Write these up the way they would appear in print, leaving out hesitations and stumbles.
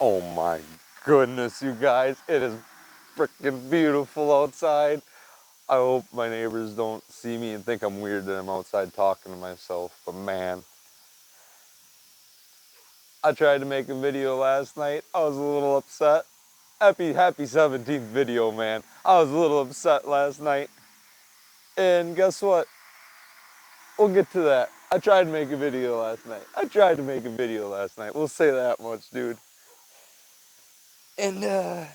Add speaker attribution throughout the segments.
Speaker 1: Oh my goodness, you guys, it is freaking beautiful outside. I hope my neighbors don't see me and think I'm weird that I'm outside talking to myself, but man, I tried to make a video last night. I was a little upset. Happy 17th video, man. I was a little upset last night. And guess what? We'll get to that. I tried to make a video last night. We'll say that much, dude. And it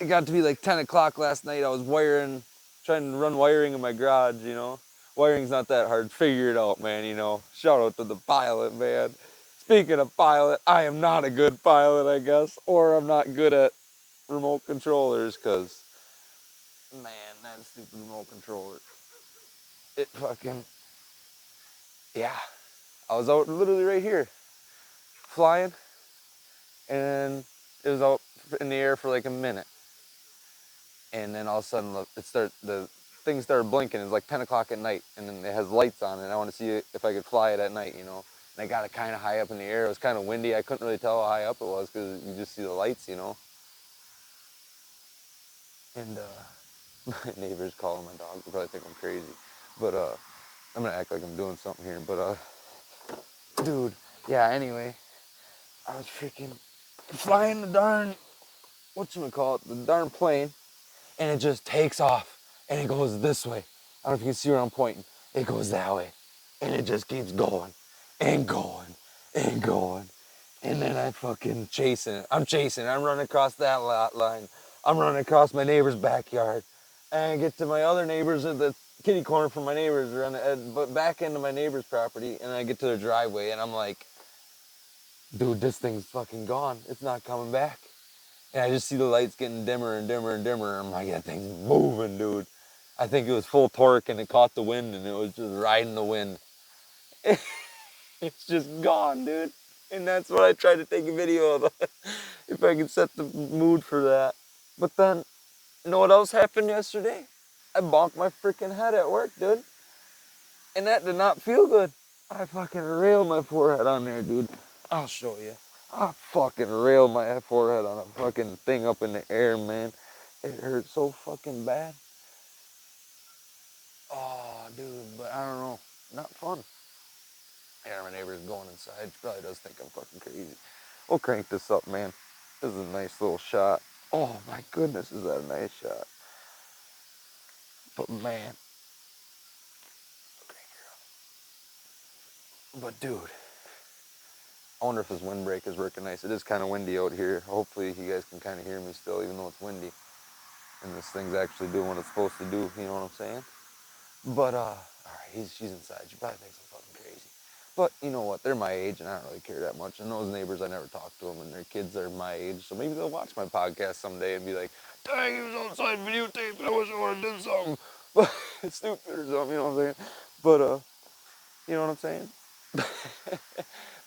Speaker 1: got to be like 10 o'clock last night. I was trying to run wiring in my garage, you know. Wiring's not that hard. Figure it out, man, you know. Shout out to the pilot, man. Speaking of pilot, I am not a good pilot, I guess. Or I'm not good at remote controllers, because, man, that stupid remote controller. It fucking, yeah. I was out literally right here, flying, and it was out in the air for like a minute. And then all of a sudden the thing started blinking. It's like 10 o'clock at night, and then it has lights on it. And I want to see if I could fly it at night, you know. And I got it kind of high up in the air. It was kind of windy. I couldn't really tell how high up it was because you just see the lights, you know. And my neighbor's calling my dog. They probably think I'm crazy, but I'm gonna act like I'm doing something here. But dude, yeah. Anyway, I was freaking flying the darn the darn plane, and it just takes off and it goes this way. I don't know if you can see where I'm pointing. It goes that way, and it just keeps going and going and going. And then I fucking chasing it. I'm running across that lot line. I'm running across my neighbor's backyard. And I get to my other neighbors at the kitty corner from my neighbors, but back into my neighbor's property, and I get to their driveway, and I'm like, dude, this thing's fucking gone. It's not coming back. And I just see the lights getting dimmer and dimmer and dimmer. I'm like, that thing's moving, dude. I think it was full torque and it caught the wind and it was just riding the wind. It's just gone, dude. And that's what I tried to take a video of, if I could set the mood for that. But then, you know what else happened yesterday? I bonked my freaking head at work, dude. And that did not feel good. I fucking railed my forehead on there, dude. I'll show you. I fucking railed my forehead on a fucking thing up in the air, man. It hurt so fucking bad. Oh, dude, but I don't know. Not fun. Yeah, my neighbor's going inside. She probably does think I'm fucking crazy. We'll crank this up, man. This is a nice little shot. Oh my goodness, is that a nice shot? But man, but dude, I wonder if this windbreak is working nice. It is kind of windy out here. Hopefully you guys can kind of hear me still, even though it's windy. And this thing's actually doing what it's supposed to do, you know what I'm saying? But, all right, she's inside. She probably thinks I'm fucking crazy. But you know what? They're my age, and I don't really care that much. And those neighbors, I never talk to them, and their kids are my age. So maybe they'll watch my podcast someday and be like, dang, he was outside videotaping. I wish I would have done something. But it's stupid or something, you know what I'm saying? But, you know what I'm saying?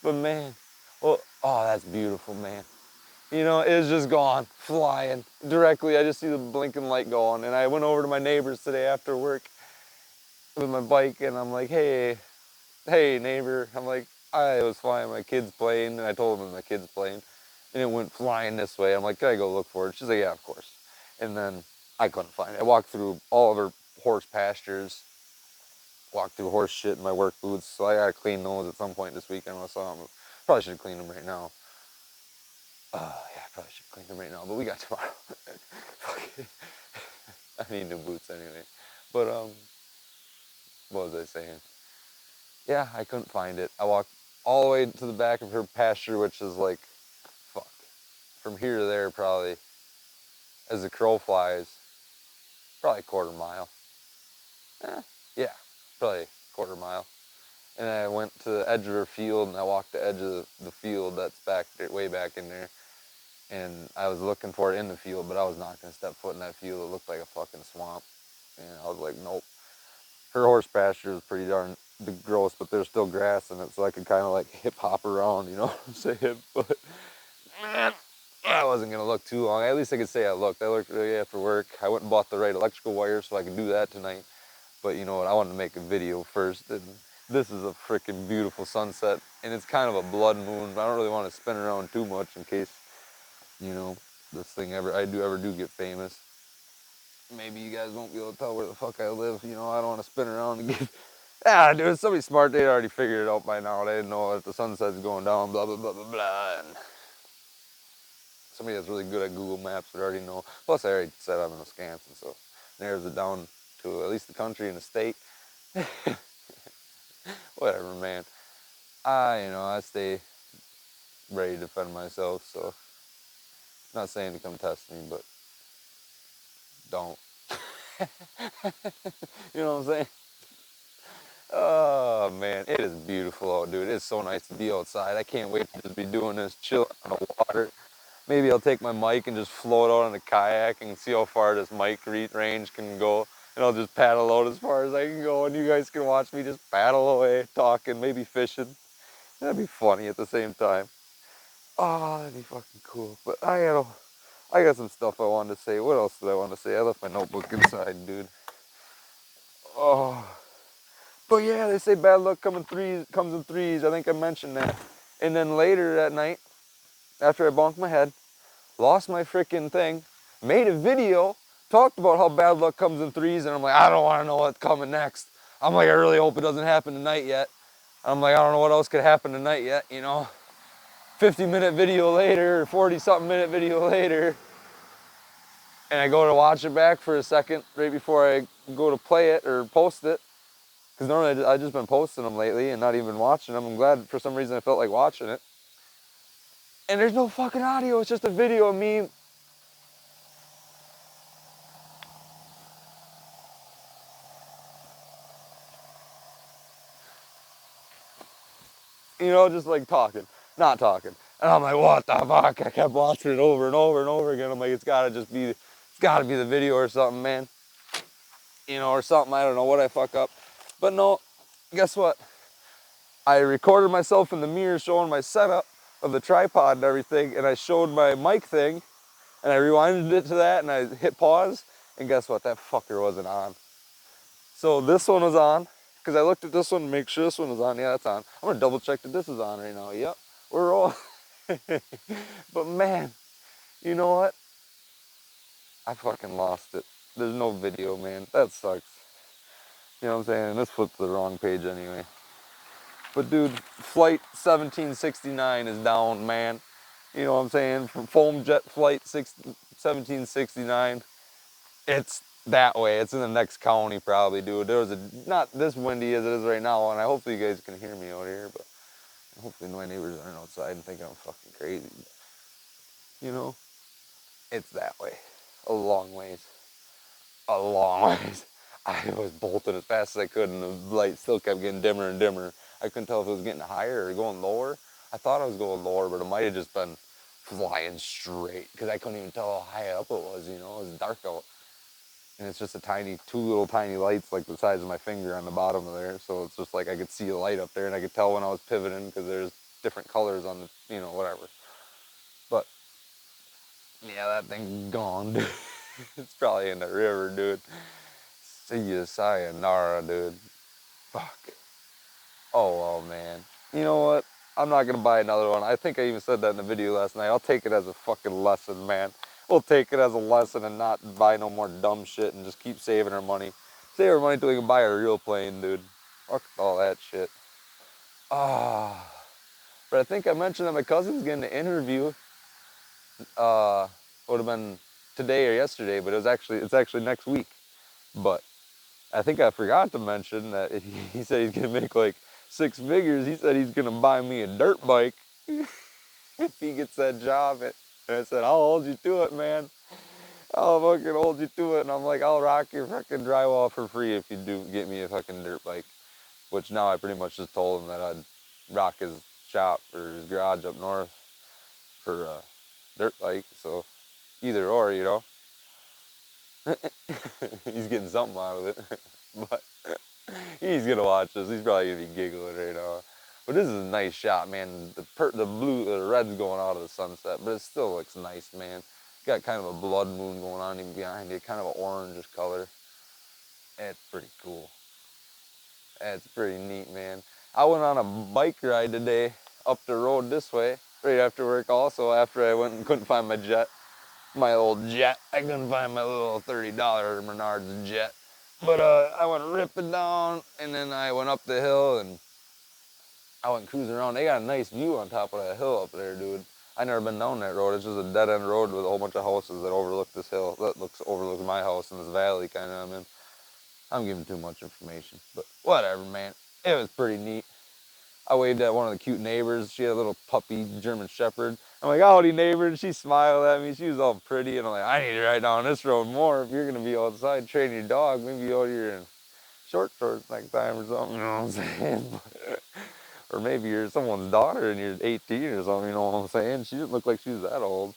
Speaker 1: But man, well, oh, that's beautiful, man. You know, it's just gone, flying directly. I just see the blinking light going. And I went over to my neighbors today after work with my bike, and I'm like, hey, neighbor. I'm like, I was flying my kid's plane, and I told them my kid's plane, and it went flying this way. I'm like, can I go look for it? She's like, yeah, of course. And then I couldn't find it. I walked through all of her horse pastures, walked through horse shit in my work boots, so I gotta clean those at some point this weekend when I saw them. Probably should clean them right now. Yeah, I probably should clean them right now, but we got tomorrow. I need new boots anyway. But, what was I saying? Yeah, I couldn't find it. I walked all the way to the back of her pasture, which is like, fuck, from here to there probably, as the crow flies, probably a quarter mile. Yeah, probably a quarter mile. And I went to the edge of her field, and I walked the edge of the field that's back there, way back in there. And I was looking for it in the field, but I was not going to step foot in that field. It looked like a fucking swamp. And I was like, nope. Her horse pasture is pretty darn gross, but there's still grass in it, so I could kind of like hip hop around, you know what I'm saying? But man, I wasn't gonna look too long. At least I could say I looked. I looked really after work. I went and bought the right electrical wire so I could do that tonight. But you know what? I wanted to make a video first, and This is a freaking beautiful sunset, and it's kind of a blood moon. But I don't really want to spin around too much in case, you know, this thing I do get famous. Maybe you guys won't be able to tell where the fuck I live. You know, I don't want to spin around and get. Ah, dude, somebody smart. They'd already figured it out by now. They didn't know if the sunset's going down, blah, blah, blah, blah, blah. And somebody that's really good at Google Maps would already know. Plus, I already said I'm in Wisconsin, so narrows it down to at least the country and the state. Whatever, man. I stay ready to defend myself, so not saying to come test me, but don't. You know what I'm saying? Oh man, it is beautiful out, dude. It's so nice to be outside. I can't wait to just be doing this, chill on the water. Maybe I'll take my mic and just float out on a kayak and see how far this mic range can go. And I'll just paddle out as far as I can go, and you guys can watch me just paddle away, talking, maybe fishing. That'd be funny at the same time. Oh, that'd be fucking cool. But I got some stuff I wanted to say. What else did I want to say? I left my notebook inside, dude. Oh. But yeah, they say bad luck comes in threes. I think I mentioned that. And then later that night, after I bonked my head, lost my freaking thing, made a video, talked about how bad luck comes in threes, and I'm like, I don't want to know what's coming next. I'm like, I really hope it doesn't happen tonight yet. I'm like, I don't know what else could happen tonight yet, you know? 50-minute video later, or 40-something minute video later, and I go to watch it back for a second right before I go to play it or post it. Because normally I've just been posting them lately and not even watching them. I'm glad for some reason I felt like watching it. And there's no fucking audio, it's just a video of me. You know, just like talking, not talking. And I'm like, what the fuck? I kept watching it over and over and over again. I'm like, it's gotta be the video or something, man. You know, or something, I don't know what I fuck up. But no, guess what? I recorded myself in the mirror showing my setup of the tripod and everything, and I showed my mic thing, and I rewinded it to that, and I hit pause, and guess what? That fucker wasn't on. So this one was on, because I looked at this one to make sure this one was on. Yeah, that's on. I'm gonna double check that this is on right now. Yep, we're all. But man, you know what? I fucking lost it. There's no video, man. That sucks. You know what I'm saying? And this flipped to the wrong page anyway. But dude, flight 1769 is down, man. You know what I'm saying? From Foam Jet Flight 1769. It's that way. It's in the next county probably, dude. There was not this windy as it is right now, and I hopefully you guys can hear me out here, but hopefully my neighbors aren't outside and think I'm fucking crazy. You know? It's that way. A long ways. A long ways. I was bolting as fast as I could, and the light still kept getting dimmer and dimmer. I couldn't tell if it was getting higher or going lower. I thought I was going lower, but it might have just been flying straight, because I couldn't even tell how high up it was, you know? It was dark out. And it's just two little tiny lights like the size of my finger on the bottom of there. So it's just like I could see a light up there, and I could tell when I was pivoting because there's different colors on the, you know, whatever. But yeah, that thing's gone, dude. It's probably in the river, dude. See you, sayonara, dude. Fuck. Oh, well, man. You know what? I'm not gonna buy another one. I think I even said that in the video last night. I'll take it as a fucking lesson, man. We'll take it as a lesson and not buy no more dumb shit and just keep saving our money. Save our money until we can buy a real plane, dude. Fuck all that shit. Ah. But I think I mentioned that my cousin's getting an interview. Would have been today or yesterday, but it's actually next week. But I think I forgot to mention that he said he's gonna make like 6 figures. He said he's gonna buy me a dirt bike if he gets that job. And I said, I'll hold you to it, man. I'll fucking hold you to it. And I'm like, I'll rock your fucking drywall for free if you do get me a fucking dirt bike. Which now I pretty much just told him that I'd rock his shop or his garage up north for a dirt bike. So either or, you know. He's getting something out of it. But he's gonna watch this. He's probably gonna be giggling right now. But this is a nice shot, man. The red's going out of the sunset, but it still looks nice, man. Got kind of a blood moon going on even behind it, kind of an orangish color. It's pretty cool. That's pretty neat, man. I went on a bike ride today up the road this way, right after work also, after I went and couldn't find my jet, my old jet. I couldn't find my little $30 Menards jet. But I went ripping down, and then I went up the hill, and I went cruising around. They got a nice view on top of that hill up there, dude. I never been down that road. It's just a dead end road with a whole bunch of houses that overlook this hill. That overlooks my house in this valley kind of. I mean, I'm giving too much information, but whatever, man. It was pretty neat. I waved at one of the cute neighbors. She had a little puppy German Shepherd. I'm like, howdy, neighbor. And she smiled at me. She was all pretty. And I'm like, I need to ride down this road more. If you're going to be outside training your dog, maybe out here in short shorts next time or something. You know what I'm saying? Or maybe you're someone's daughter and you're 18 or something. You know what I'm saying? She didn't look like she was that old.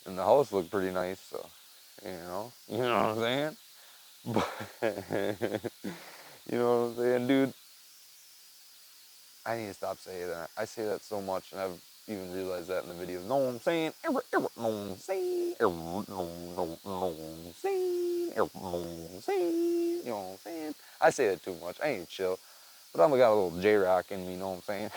Speaker 1: And the house looked pretty nice. So, you know what I'm saying? But, you know what I'm saying, dude? I need to stop saying that. I say that so much, and I've even realized that in the videos. Know what I'm saying? Know what I'm saying? Know what I'm saying? Know what I'm saying? You know what I'm saying? I say that too much. I ain't chill. But I've got a little J-Rock in me, you know what I'm saying?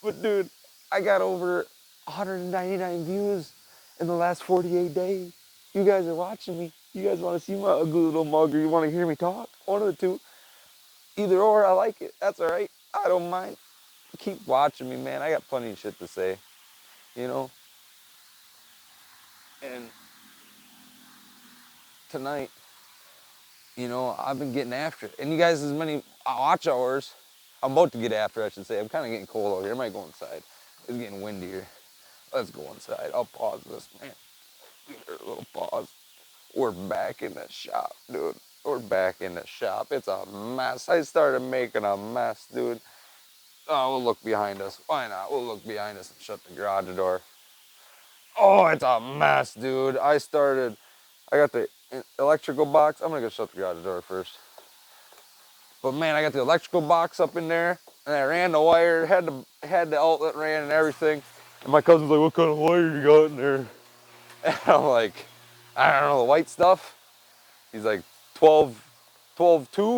Speaker 1: But dude, I got over 199 views in the last 48 days. You guys are watching me. You guys want to see my ugly little mug, or you want to hear me talk? One of the two. Either or, I like it. That's all right. I don't mind. Keep watching me, man. I got plenty of shit to say, you know? And tonight, I've been getting after it. And you guys, as many watch hours, I'm about to get after, I should say. I'm kind of getting cold out here. I might go inside. It's getting windier. Let's go inside. I'll pause this, man. A little pause. We're back in the shop, dude. We're back in the shop. It's a mess. I started making a mess, dude. Oh, we'll look behind us. Why not? We'll look behind us and shut the garage door. Oh, it's a mess, dude. I got the electrical box. I'm gonna go shut the garage door first. But man, I got the electrical box up in there, and I ran the wire, had the outlet ran and everything. And my cousin's like, what kind of wire you got in there? And I'm like, I don't know, the white stuff. He's like, 12.2.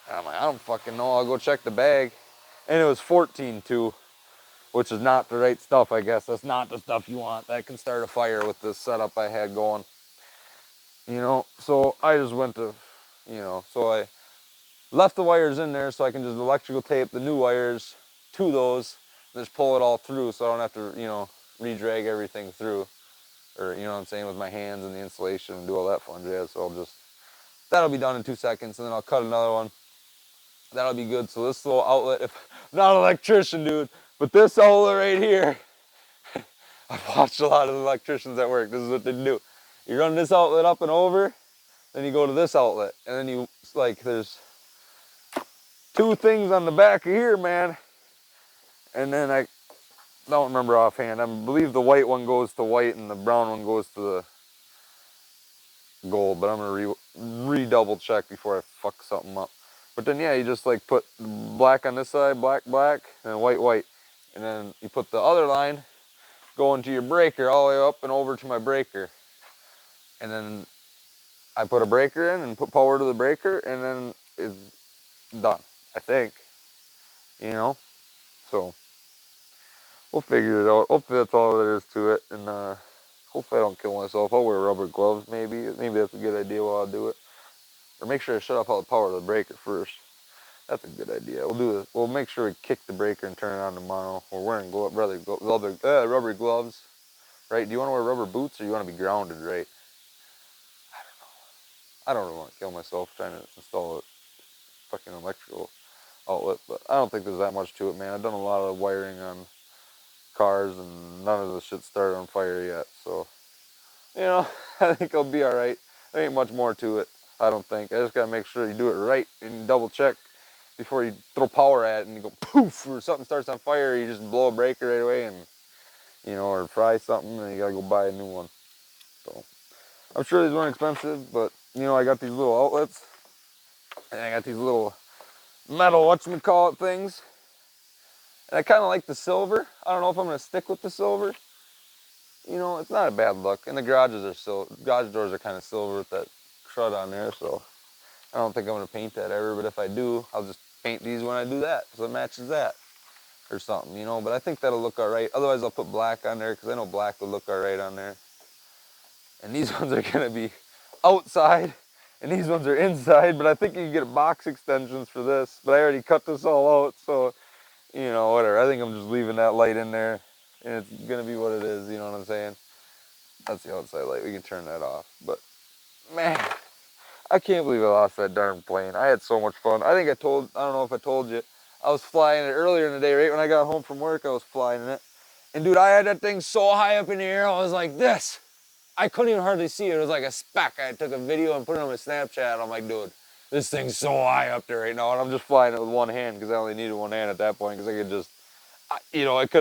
Speaker 1: And I'm like, I don't fucking know. I'll go check the bag. And it was 14.2, which is not the right stuff, I guess. That's not the stuff you want. That can start a fire with this setup I had going. So I just went to, so I left the wires in there so I can just electrical tape the new wires to those and just pull it all through so I don't have to, re-drag everything through. Or, you know what I'm saying, with my hands and the insulation and do all that fun jazz. So that'll be done in 2 seconds, and then I'll cut another one. That'll be good. So this little outlet, I'm not an electrician, dude, but this outlet right here, I've watched a lot of electricians at work. This is what they do. You run this outlet up and over, then you go to this outlet, and then there's 2 things on the back of here, man. And then I don't remember offhand. I believe the white one goes to white and the brown one goes to the gold, but I'm gonna re-double check before I fuck something up. But then yeah, you just like put black on this side, black, black, and white, white. And then you put the other line going to your breaker all the way up and over to my breaker. And then I put a breaker in and put power to the breaker, and then it's done, I think. So we'll figure it out. Hopefully that's all there is to it, and hopefully I don't kill myself. I'll wear rubber gloves, maybe that's a good idea while I do it. Or make sure I shut off all the power to the breaker first. That's a good idea. We'll do this. We'll make sure we kick the breaker and turn it on tomorrow. We're wearing rubber gloves, right? Do you want to wear rubber boots or you want to be grounded, right? I don't really want to kill myself trying to install a fucking electrical outlet, but I don't think there's that much to it, man. I've done a lot of wiring on cars and none of the shit started on fire yet, so I think I'll be all right. There ain't much more to it, I don't think. I just gotta make sure you do it right and double check before you throw power at it and you go poof, or something starts on fire, you just blow a breaker right away and or fry something and you gotta go buy a new one. So I'm sure these weren't expensive, but I got these little outlets and I got these little metal whatchamacallit things. And I kind of like the silver. I don't know if I'm gonna stick with the silver. It's not a bad look. And the garage doors are kind of silver with that crud on there, so I don't think I'm going to paint that ever, but if I do, I'll just paint these when I do that, so it matches that or something, you know. But I think that'll look all right. Otherwise, I'll put black on there because I know black will look all right on there. And these ones are going to be outside, and these ones are inside, but I think you can get box extensions for this. But I already cut this all out, so, you know, whatever. I think I'm just leaving that light in there, and it's going to be what it is, you know what I'm saying? That's the outside light. We can turn that off. But, man, I can't believe I lost that darn plane. I had so much fun. I don't know if I told you, I was flying it earlier in the day, right when I got home from work, I was flying it. And, dude, I had that thing so high up in the air, I was like this. I couldn't even hardly see it. It was like a speck. I took a video and put it on my Snapchat. I'm like, dude, this thing's so high up there right now. And I'm just flying it with one hand because I only needed one hand at that point because I could just, you know, it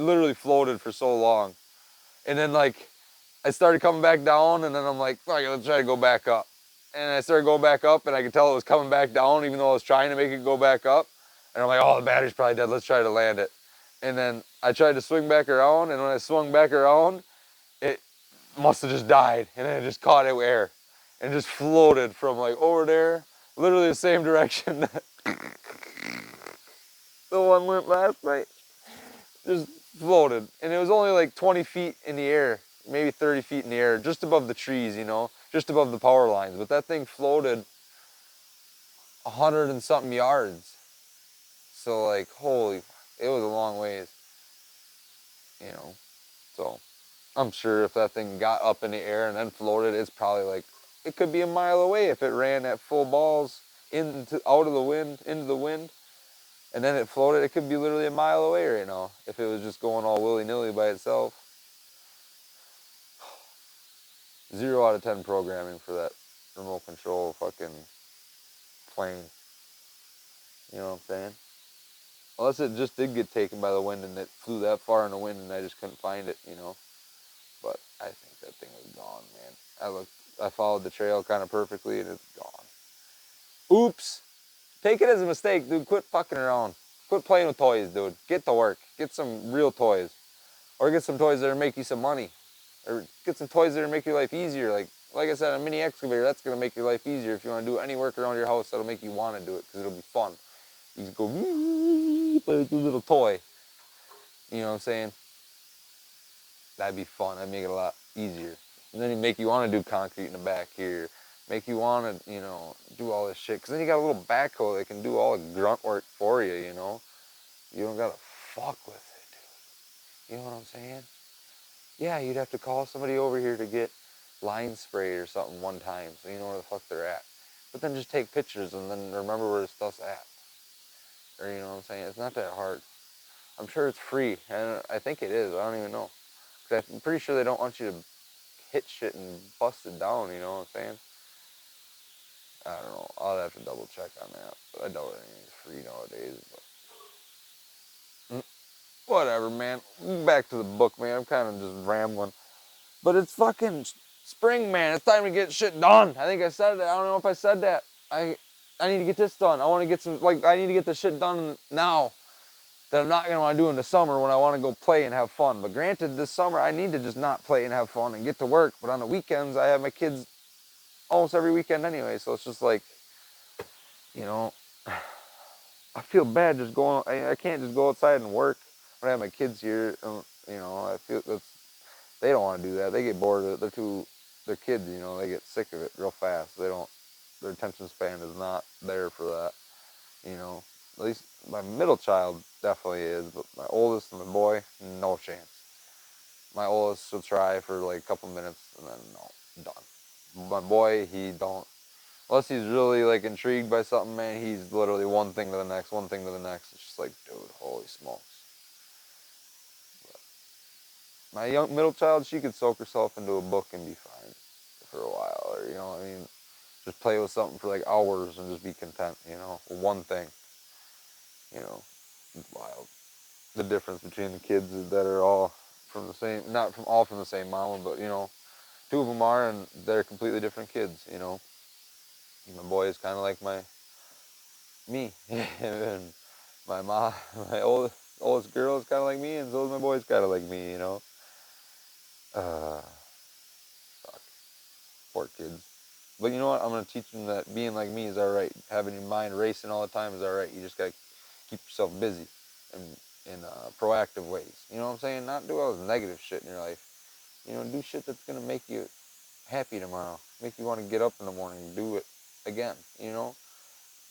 Speaker 1: literally floated for so long. And then, like, I started coming back down, and then I'm like, all right, let's try to go back up. And I started going back up, and I could tell it was coming back down even though I was trying to make it go back up. And I'm like, oh, the battery's probably dead. Let's try to land it. And then I tried to swing back around, and when I swung back around, it must have just died, and then it just caught air and just floated from like over there, literally the same direction that the one went last night. Just floated, and it was only like 20 feet in the air, maybe 30 feet in the air, just above the trees, you know, just above the power lines. But that thing floated 100 and something yards. So like, holy, it was a long ways, you know. So I'm sure if that thing got up in the air and then floated, it's probably like, it could be a mile away if it ran at full balls out of the wind, into the wind, and then it floated. It could be literally a mile away right now if it was just going all willy-nilly by itself. 0 out of 10 programming for that remote control fucking plane. You know what I'm saying? Unless it just did get taken by the wind and it flew that far in the wind and I just couldn't find it, you know. But I think that thing was gone, man. I followed the trail kind of perfectly and it's gone. Oops. Take it as a mistake, dude. Quit fucking around. Quit playing with toys, dude. Get to work. Get some real toys. Or get some toys that'll make you some money. Or get some toys that'll make your life easier. Like I said, a mini excavator, that's going to make your life easier. If you want to do any work around your house, that'll make you want to do it because it'll be fun. You just go, play with your little toy. You know what I'm saying? That'd be fun. That'd make it a lot easier. And then it'd make you want to do concrete in the back here. Make you want to, you know, do all this shit. Because then you got a little backhoe that can do all the grunt work for you, you know? You don't got to fuck with it, dude. You know what I'm saying? Yeah, you'd have to call somebody over here to get line spray or something one time so you know where the fuck they're at. But then just take pictures and then remember where the stuff's at. Or, you know what I'm saying? It's not that hard. I'm sure it's free. And I think it is. I don't even know. Because I'm pretty sure they don't want you to hit shit and bust it down, you know what I'm saying? I don't know. I'll have to double check on that. But I doubt anything's free nowadays. But whatever, man. Back to the book, man. I'm kind of just rambling. But it's fucking spring, man. It's time to get shit done. I think I said that. I don't know if I said that. I need to get this done. I want to get I need to get this shit done now that I'm not going to want to do in the summer when I want to go play and have fun. But granted, this summer I need to just not play and have fun and get to work. But on the weekends, I have my kids almost every weekend anyway. So it's just like, you know, I feel bad just going, I can't just go outside and work when I have my kids here. You know, I feel they don't want to do that. They get bored of it. They're kids, you know, they get sick of it real fast. Their attention span is not there for that, you know. At least my middle child definitely is, but my oldest and my boy, no chance. My oldest will try for like a couple minutes and then no, done. My boy, he don't, unless he's really like intrigued by something, man, he's literally one thing to the next, one thing to the next. It's just like, dude, holy smokes. But my middle child, she could soak herself into a book and be fine for a while, or, you know, I mean, just play with something for like hours and just be content, you know, one thing, you know, it's wild. The difference between the kids is that are all from the same, not from all from the same mama, but, you know, two of them are, and they're completely different kids, you know. My boy is kind of like me, and my oldest girl is kind of like me, and so is my boy's kind of like me, you know. Fuck, poor kids. But you know what? I'm gonna teach them that being like me is all right. Having your mind racing all the time is all right. You just gotta keep yourself busy in proactive ways. You know what I'm saying? Not do all this negative shit in your life. You know, do shit that's gonna make you happy tomorrow. Make you want to get up in the morning and do it again. You know,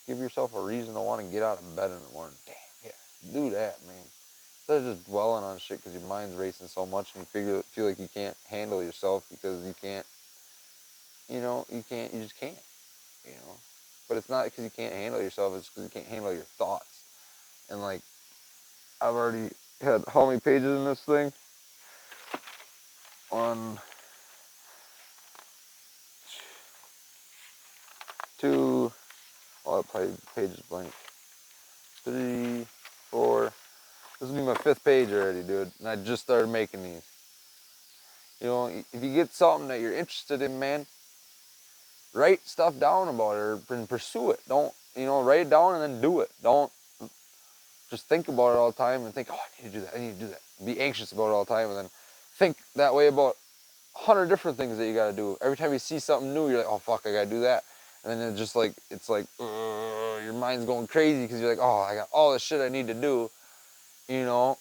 Speaker 1: give yourself a reason to want to get out of bed in the morning. Damn, yeah, do that, man. Instead of just dwelling on shit because your mind's racing so much and you feel like you can't handle yourself because you can't. You know, you can't. You just can't. You know, but it's not because you can't handle yourself. It's because you can't handle your thoughts. And like, I've already had how many pages in this thing? One, two. Oh, that page is blank. 3, 4. This will be my 5th page already, dude. And I just started making these. You know, if you get something that you're interested in, man, write stuff down about it and pursue it. Don't, write it down and then do it. Don't just think about it all the time and think, oh, I need to do that. I need to do that. Be anxious about it all the time and then think that way about 100 different things that you got to do. Every time you see something new, you're like, oh, fuck, I got to do that. And then it's like, your mind's going crazy because you're like, oh, I got all this shit I need to do, you know?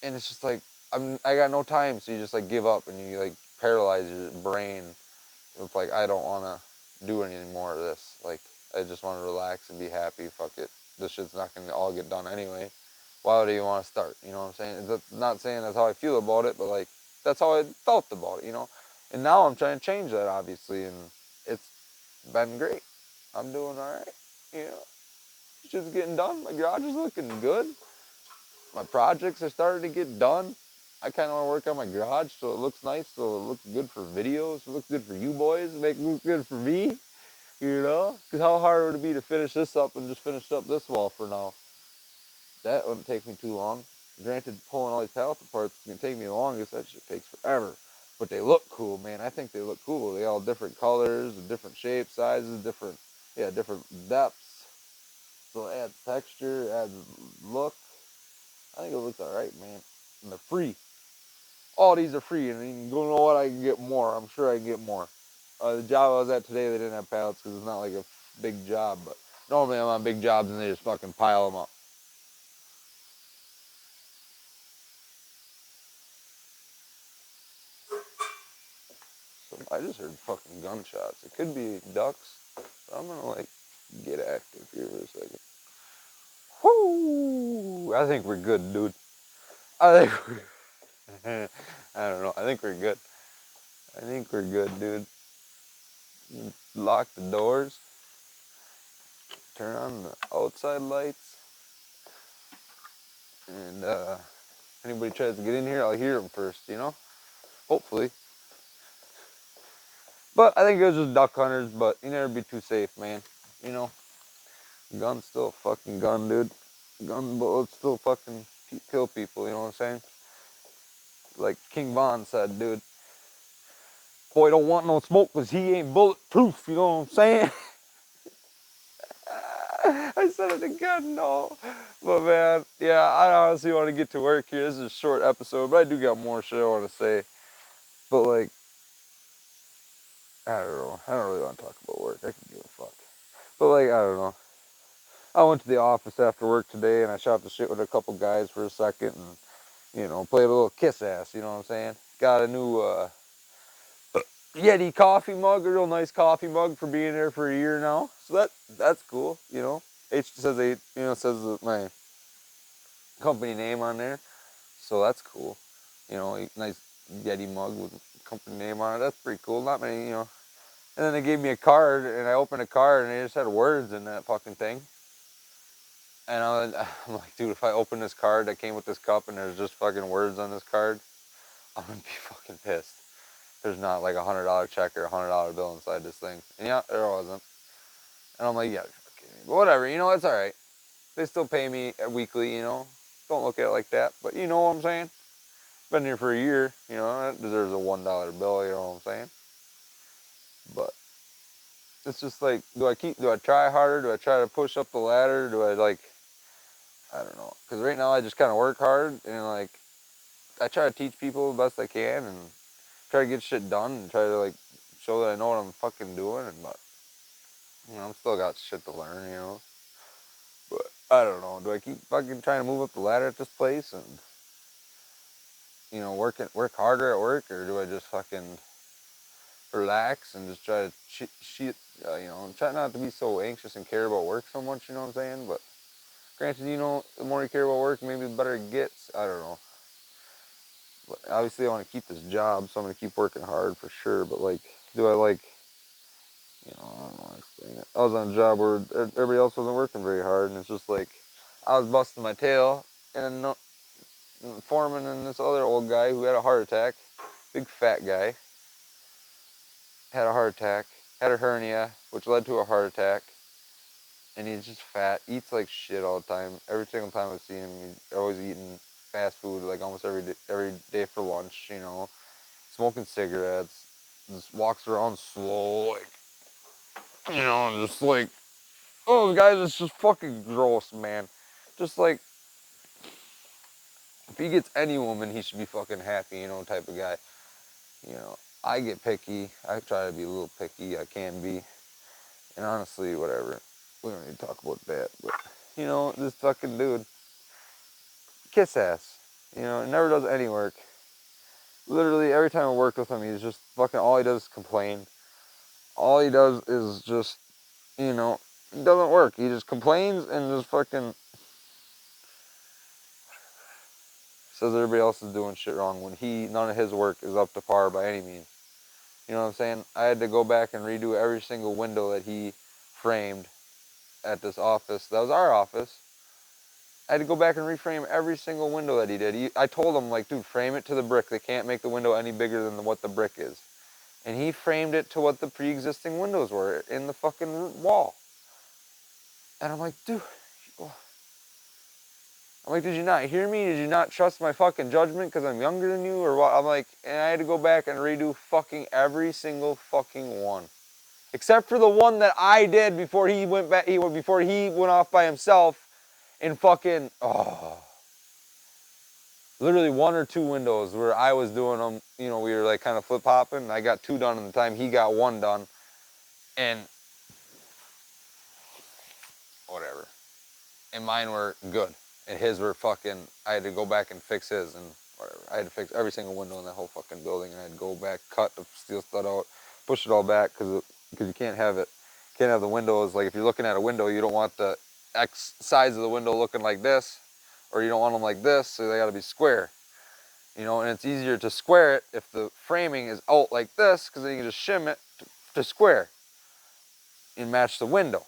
Speaker 1: And it's just like, I got no time. So you just like give up and you like paralyze your brain. It's like, I don't want to do any more of this. Like, I just want to relax and be happy. Fuck it. This shit's not going to all get done anyway. Why do you want to start? You know what I'm saying? It's not saying that's how I feel about it, but like, that's how I felt about it, you know? And now I'm trying to change that, obviously, and it's been great. I'm doing all right, you know? Shit's getting done. My garage is looking good. My projects are starting to get done. I kind of want to work on my garage so it looks nice, so it looks good for videos, so it looks good for you boys, make it look good for me, you know? Because how hard would it be to finish this up and just finish up this wall for now? That wouldn't take me too long. Granted, pulling all these pallets apart is going to take me the longest. That shit takes forever. But they look cool, man. I think they look cool. They all different colors, different shapes, sizes, different depths. So it adds texture, it adds look. I think it looks alright, man. And they're free. All these are free, and you don't know what, I can get more. I'm sure I can get more. The job I was at today, they didn't have pallets because it's not like a big job. But normally I'm on big jobs and they just fucking pile them up. So I just heard fucking gunshots. It could be ducks. So I'm gonna like get active here for a second. Whoo! I think we're good, dude. I think we're I don't know. I think we're good. I think we're good, dude. Lock the doors. Turn on the outside lights. And anybody tries to get in here, I'll hear them first, you know? Hopefully. But I think it was just duck hunters, but you never be too safe, man. You know? Gun's still a fucking gun, dude. Gun bullets still fucking kill people, you know what I'm saying? Like King Von said, dude. Boy don't want no smoke because he ain't bulletproof, you know what I'm saying? I said it again, no. But man, yeah, I honestly want to get to work here. This is a short episode, but I do got more shit I want to say. But like, I don't know. I don't really want to talk about work. I can give a fuck. But like, I don't know. I went to the office after work today and I shot the shit with a couple guys for a second and, played a little kiss ass, you know what I'm saying? Got a new Yeti coffee mug, a real nice coffee mug for being there for a year now. So that's cool, you know. H says says my company name on there. So that's cool. You know, nice Yeti mug with company name on it. That's pretty cool. Not many, And then they gave me a card, and I opened a card, and they just had words in that fucking thing. And I'm like, dude, if I open this card that came with this cup and there's just fucking words on this card, I'm gonna be fucking pissed. There's not like $100 check or $100 bill inside this thing. And yeah, there wasn't. And I'm like, yeah, but whatever, it's alright. They still pay me weekly, Don't look at it like that. But you know what I'm saying? Been here for a year, that deserves a $1 bill, you know what I'm saying? But it's just like, do I try harder? Do I try to push up the ladder? Do I I don't know. Because right now I just kind of work hard and I try to teach people the best I can and try to get shit done and try to show that I know what I'm fucking doing, but you know, I'm still got shit to learn, you know. But I don't know. Do I keep fucking trying to move up the ladder at this place and you know work harder at work, or do I just fucking relax and just try to you know, try not to be so anxious and care about work so much, you know what I'm saying? But granted, you know, the more you care about work, maybe the better it gets. I don't know. But obviously, I want to keep this job, so I'm going to keep working hard for sure. But, like, do I, like, you know, I don't know how to explain it. I was on a job where everybody else wasn't working very hard, and it's just like I was busting my tail, and the foreman and this other old guy who had a heart attack, big fat guy, had a heart attack, had a hernia, which led to a heart attack. And he's just fat, eats like shit all the time. Every single time I see him, he's always eating fast food, like almost every day for lunch, you know, smoking cigarettes, just walks around slow, like, you know, just like, oh, guys, it's just fucking gross, man. Just like, if he gets any woman, he should be fucking happy, you know, type of guy. You know, I get picky. I try to be a little picky. I can be. And honestly, whatever. We don't need to talk about that, but, you know, this fucking dude, kiss ass. You know, never does any work. Literally every time I work with him, he's just fucking, all he does is complain. All he does is just, you know, it doesn't work. He just complains and just fucking says everybody else is doing shit wrong when none of his work is up to par by any means. You know what I'm saying? I had to go back and redo every single window that he framed at this office. That was our office. I had to go back and reframe every single window that he did. I told him, like, dude, frame it to the brick. They can't make the window any bigger than what the brick is. And he framed it to what the pre-existing windows were in the fucking wall. And I'm like, dude, did you not hear me? Did you not trust my fucking judgment because I'm younger than you or what? I'm like, and I had to go back and redo fucking every single fucking one. Except for the one that I did before he went back, before he went off by himself and fucking, literally one or two windows where I was doing them, you know, we were like kind of flip-hopping. I got two done in the time he got one done. And whatever. And mine were good. And his were fucking, I had to go back and fix his and whatever. I had to fix every single window in that whole fucking building. And I had to go back, cut the steel stud out, push it all back because you can't have the windows, like if you're looking at a window, you don't want the X sides of the window looking like this, or you don't want them like this, so they gotta be square. You know, and it's easier to square it if the framing is out like this, because then you can just shim it to square and match the window.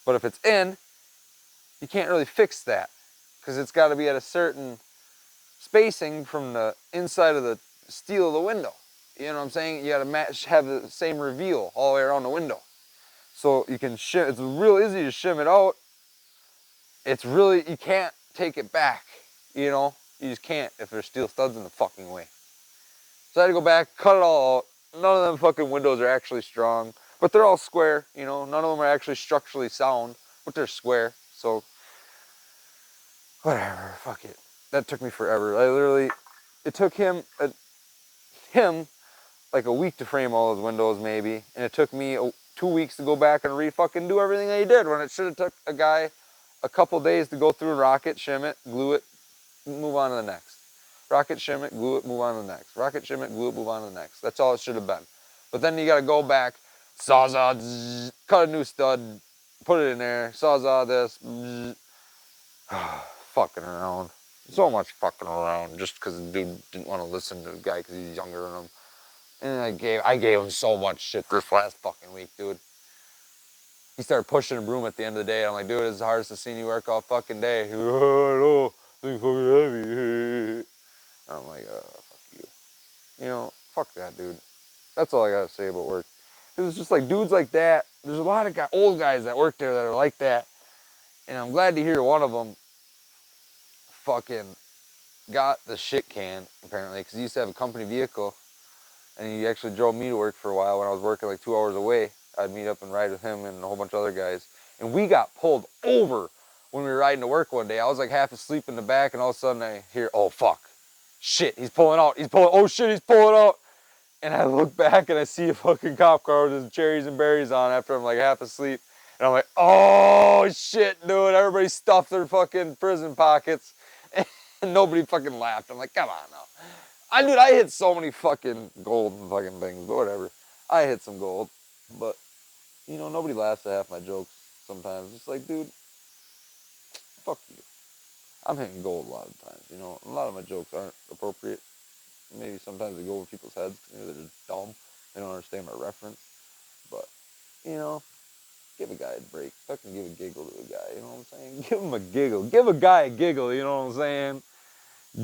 Speaker 1: But if it's in, you can't really fix that because it's got to be at a certain spacing from the inside of the steel of the window. You know what I'm saying? You got to have the same reveal all the way around the window. So you can shim, it's real easy to shim it out. It's really, you can't take it back, you know? You just can't if there's steel studs in the fucking way. So I had to go back, cut it all out. None of them fucking windows are actually strong, but they're all square, you know? None of them are actually structurally sound, but they're square. So whatever, fuck it. That took me forever. It took him like a week to frame all those windows maybe, and it took me 2 weeks to go back and fucking do everything that he did when it should have took a guy a couple days to go through and rock it, shim it, glue it, move on to the next. Rock it, shim it, glue it, move on to the next. Rock it, shim it, glue it, move on to the next. That's all it should have been. But then you gotta go back, sawzall, zzz, cut a new stud, put it in there, sawzall this, fucking around. So much fucking around just because the dude didn't want to listen to the guy because he's younger than him. And I gave him so much shit this last fucking week, dude. He started pushing a broom at the end of the day. I'm like, dude, it's the hardest I've seen you work all fucking day. He goes, oh, I know, thing's fucking heavy. I'm like, fuck you. You know, fuck that, dude. That's all I gotta say about work. It was just like dudes like that. There's a lot of old guys that work there that are like that. And I'm glad to hear one of them fucking got the shit can, apparently, because he used to have a company vehicle, and he actually drove me to work for a while when I was working like 2 hours away. I'd meet up and ride with him and a whole bunch of other guys, and we got pulled over when we were riding to work one day. I was like half asleep in the back, and all of a sudden I hear, oh fuck, shit, he's pulling out, oh shit, he's pulling out, And I look back and I see a fucking cop car with his cherries and berries on after I'm like half asleep. And I'm like, oh shit, dude. Everybody stuffed their fucking prison pockets. And nobody fucking laughed. I'm like, come on now. I hit so many fucking gold fucking things, but whatever. I hit some gold. But, you know, nobody laughs at half my jokes sometimes. It's like, dude, fuck you. I'm hitting gold a lot of times, you know. A lot of my jokes aren't appropriate. Maybe sometimes they go over people's heads. Maybe they're just dumb. They don't understand my reference. But, you know, give a guy a break. Fucking give a giggle to a guy, you know what I'm saying? Give him a giggle. Give a guy a giggle, you know what I'm saying?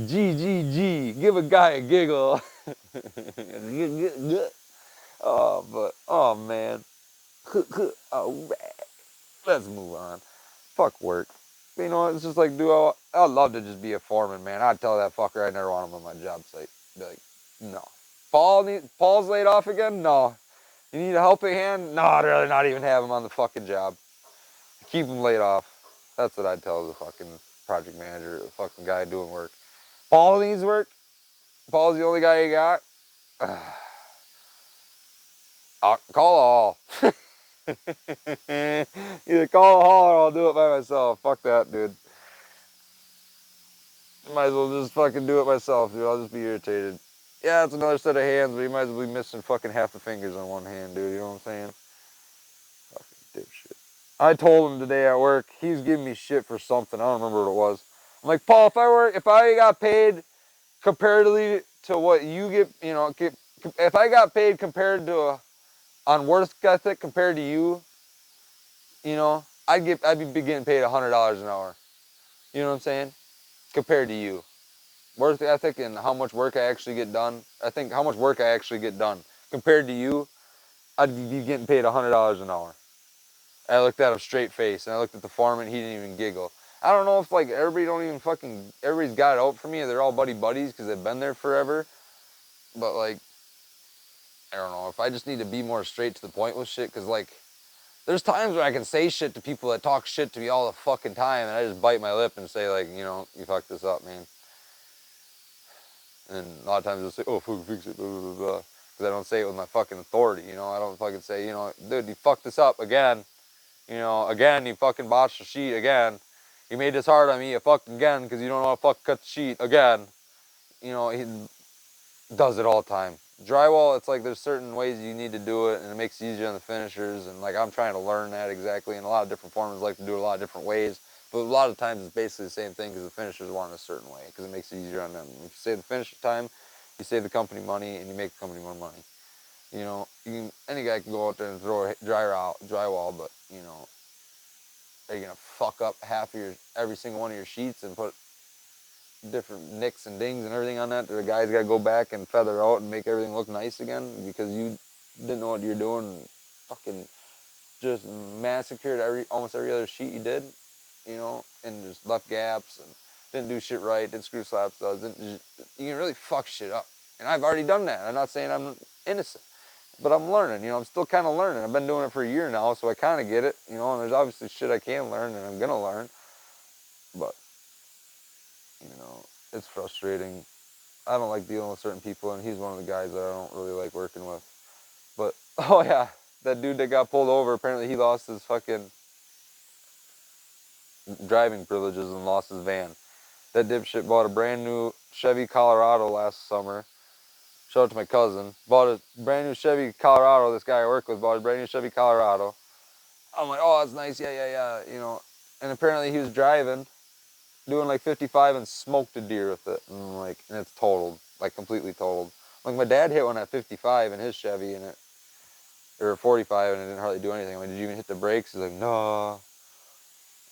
Speaker 1: G, G, G. Give a guy a giggle. Oh man. All right. Let's move on. Fuck work. You know, it's just like, dude, I'd love to just be a foreman, man. I'd tell that fucker I never want him on my job site. Be like, no. Paul's laid off again? No. You need a helping hand? No, I'd rather not even have him on the fucking job. Keep him laid off. That's what I'd tell the fucking project manager, the fucking guy doing work. Paul needs work? Paul's the only guy you got? I'll call all. Either call a hall or I'll do it by myself. Fuck that, dude. Might as well just fucking do it myself, dude. I'll just be irritated. Yeah, it's another set of hands, but you might as well be missing fucking half the fingers on one hand, dude. You know what I'm saying? Fucking dipshit. I told him today at work, he was giving me shit for something. I don't remember what it was. I'm like, Paul, if I got paid comparatively to what you get, you know, if I got paid compared to on work ethic compared to you, you know, I'd be getting paid $100 an hour. You know what I'm saying? Compared to you. Work ethic and how much work I actually get done. I think how much work I actually get done. Compared to you, I'd be getting paid $100 an hour. I looked at him straight face and I looked at the foreman, he didn't even giggle. I don't know if like everybody's got it out for me, they're all buddies because they've been there forever. But like, I don't know, if I just need to be more straight to the point with shit, because like, there's times where I can say shit to people that talk shit to me all the fucking time, and I just bite my lip and say like, you know, you fucked this up, man. And a lot of times they'll say, oh, fucking fix it, blah, blah, blah, blah. Because I don't say it with my fucking authority, you know. I don't fucking say, you know, dude, you fucked this up again. You know, again, you fucking botched the sheet again. You made this hard on me, you fucked again, because you don't know how to fucking cut the sheet again. You know, he does it all the time. Drywall, it's like there's certain ways you need to do it, and it makes it easier on the finishers, and like I'm trying to learn that exactly, and a lot of different foremen like to do it a lot of different ways, but a lot of times it's basically the same thing because the finishers want it a certain way, because it makes it easier on them. If you save the finisher time, you save the company money, and you make the company more money. You know, any guy can go out there and throw a drywall, but you know, are you gonna fuck up every single one of your sheets and put different nicks and dings and everything on that the guys got to go back and feather out and make everything look nice again because you didn't know what you're doing and fucking just massacred almost every other sheet you did, you know, and just left gaps and didn't do shit right, didn't screw slap studs, you can really fuck shit up. And I've already done that. I'm not saying I'm innocent, but I'm learning, you know, I'm still kind of learning. I've been doing it for a year now, so I kind of get it, you know, and there's obviously shit I can learn and I'm going to learn, but, you know, it's frustrating. I don't like dealing with certain people, and he's one of the guys that I don't really like working with. But, oh yeah, that dude that got pulled over, apparently he lost his fucking driving privileges and lost his van. That dipshit bought a brand new Chevy Colorado last summer. Shout out to my cousin. Bought a brand new Chevy Colorado. This guy I work with bought a brand new Chevy Colorado. I'm like, oh, that's nice, yeah, you know. And apparently he was driving, doing like 55 and smoked a deer with it. And I'm like, and it's totaled, like completely totaled. Like my dad hit one at 55 in his Chevy and or 45 and it didn't hardly do anything. I'm like, did you even hit the brakes? He's like, no.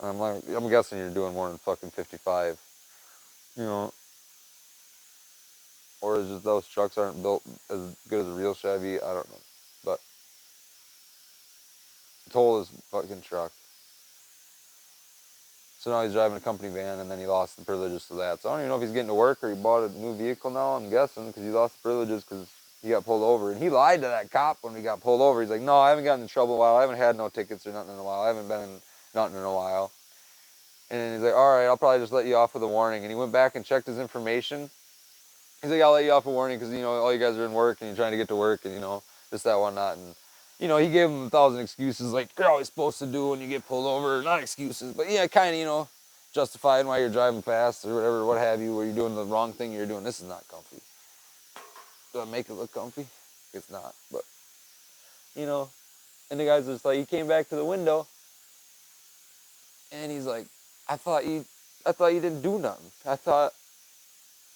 Speaker 1: And I'm like, I'm guessing you're doing more than fucking 55. You know, or it's just those trucks aren't built as good as a real Chevy. I don't know. But totaled his fucking truck. So now he's driving a company van, and then he lost the privileges to that. So I don't even know if he's getting to work or he bought a new vehicle now. I'm guessing because he lost the privileges because he got pulled over. And he lied to that cop when he got pulled over. He's like, no, I haven't gotten in trouble in a while. I haven't had no tickets or nothing in a while. I haven't been in nothing in a while. And he's like, all right, I'll probably just let you off with a warning. And he went back and checked his information. He's like, I'll let you off a warning because, you know, all you guys are in work and you're trying to get to work and, you know, this, that, whatnot. And, you know, he gave him 1,000 excuses like you're always supposed to do when you get pulled over. Not excuses, but yeah, kind of, you know, justifying why you're driving fast or whatever, what have you, where you're doing the wrong thing you're doing. This is not comfy. Do I make it look comfy? It's not, but, you know, and the guy's just like, he came back to the window and he's like, I thought you didn't do nothing. I thought,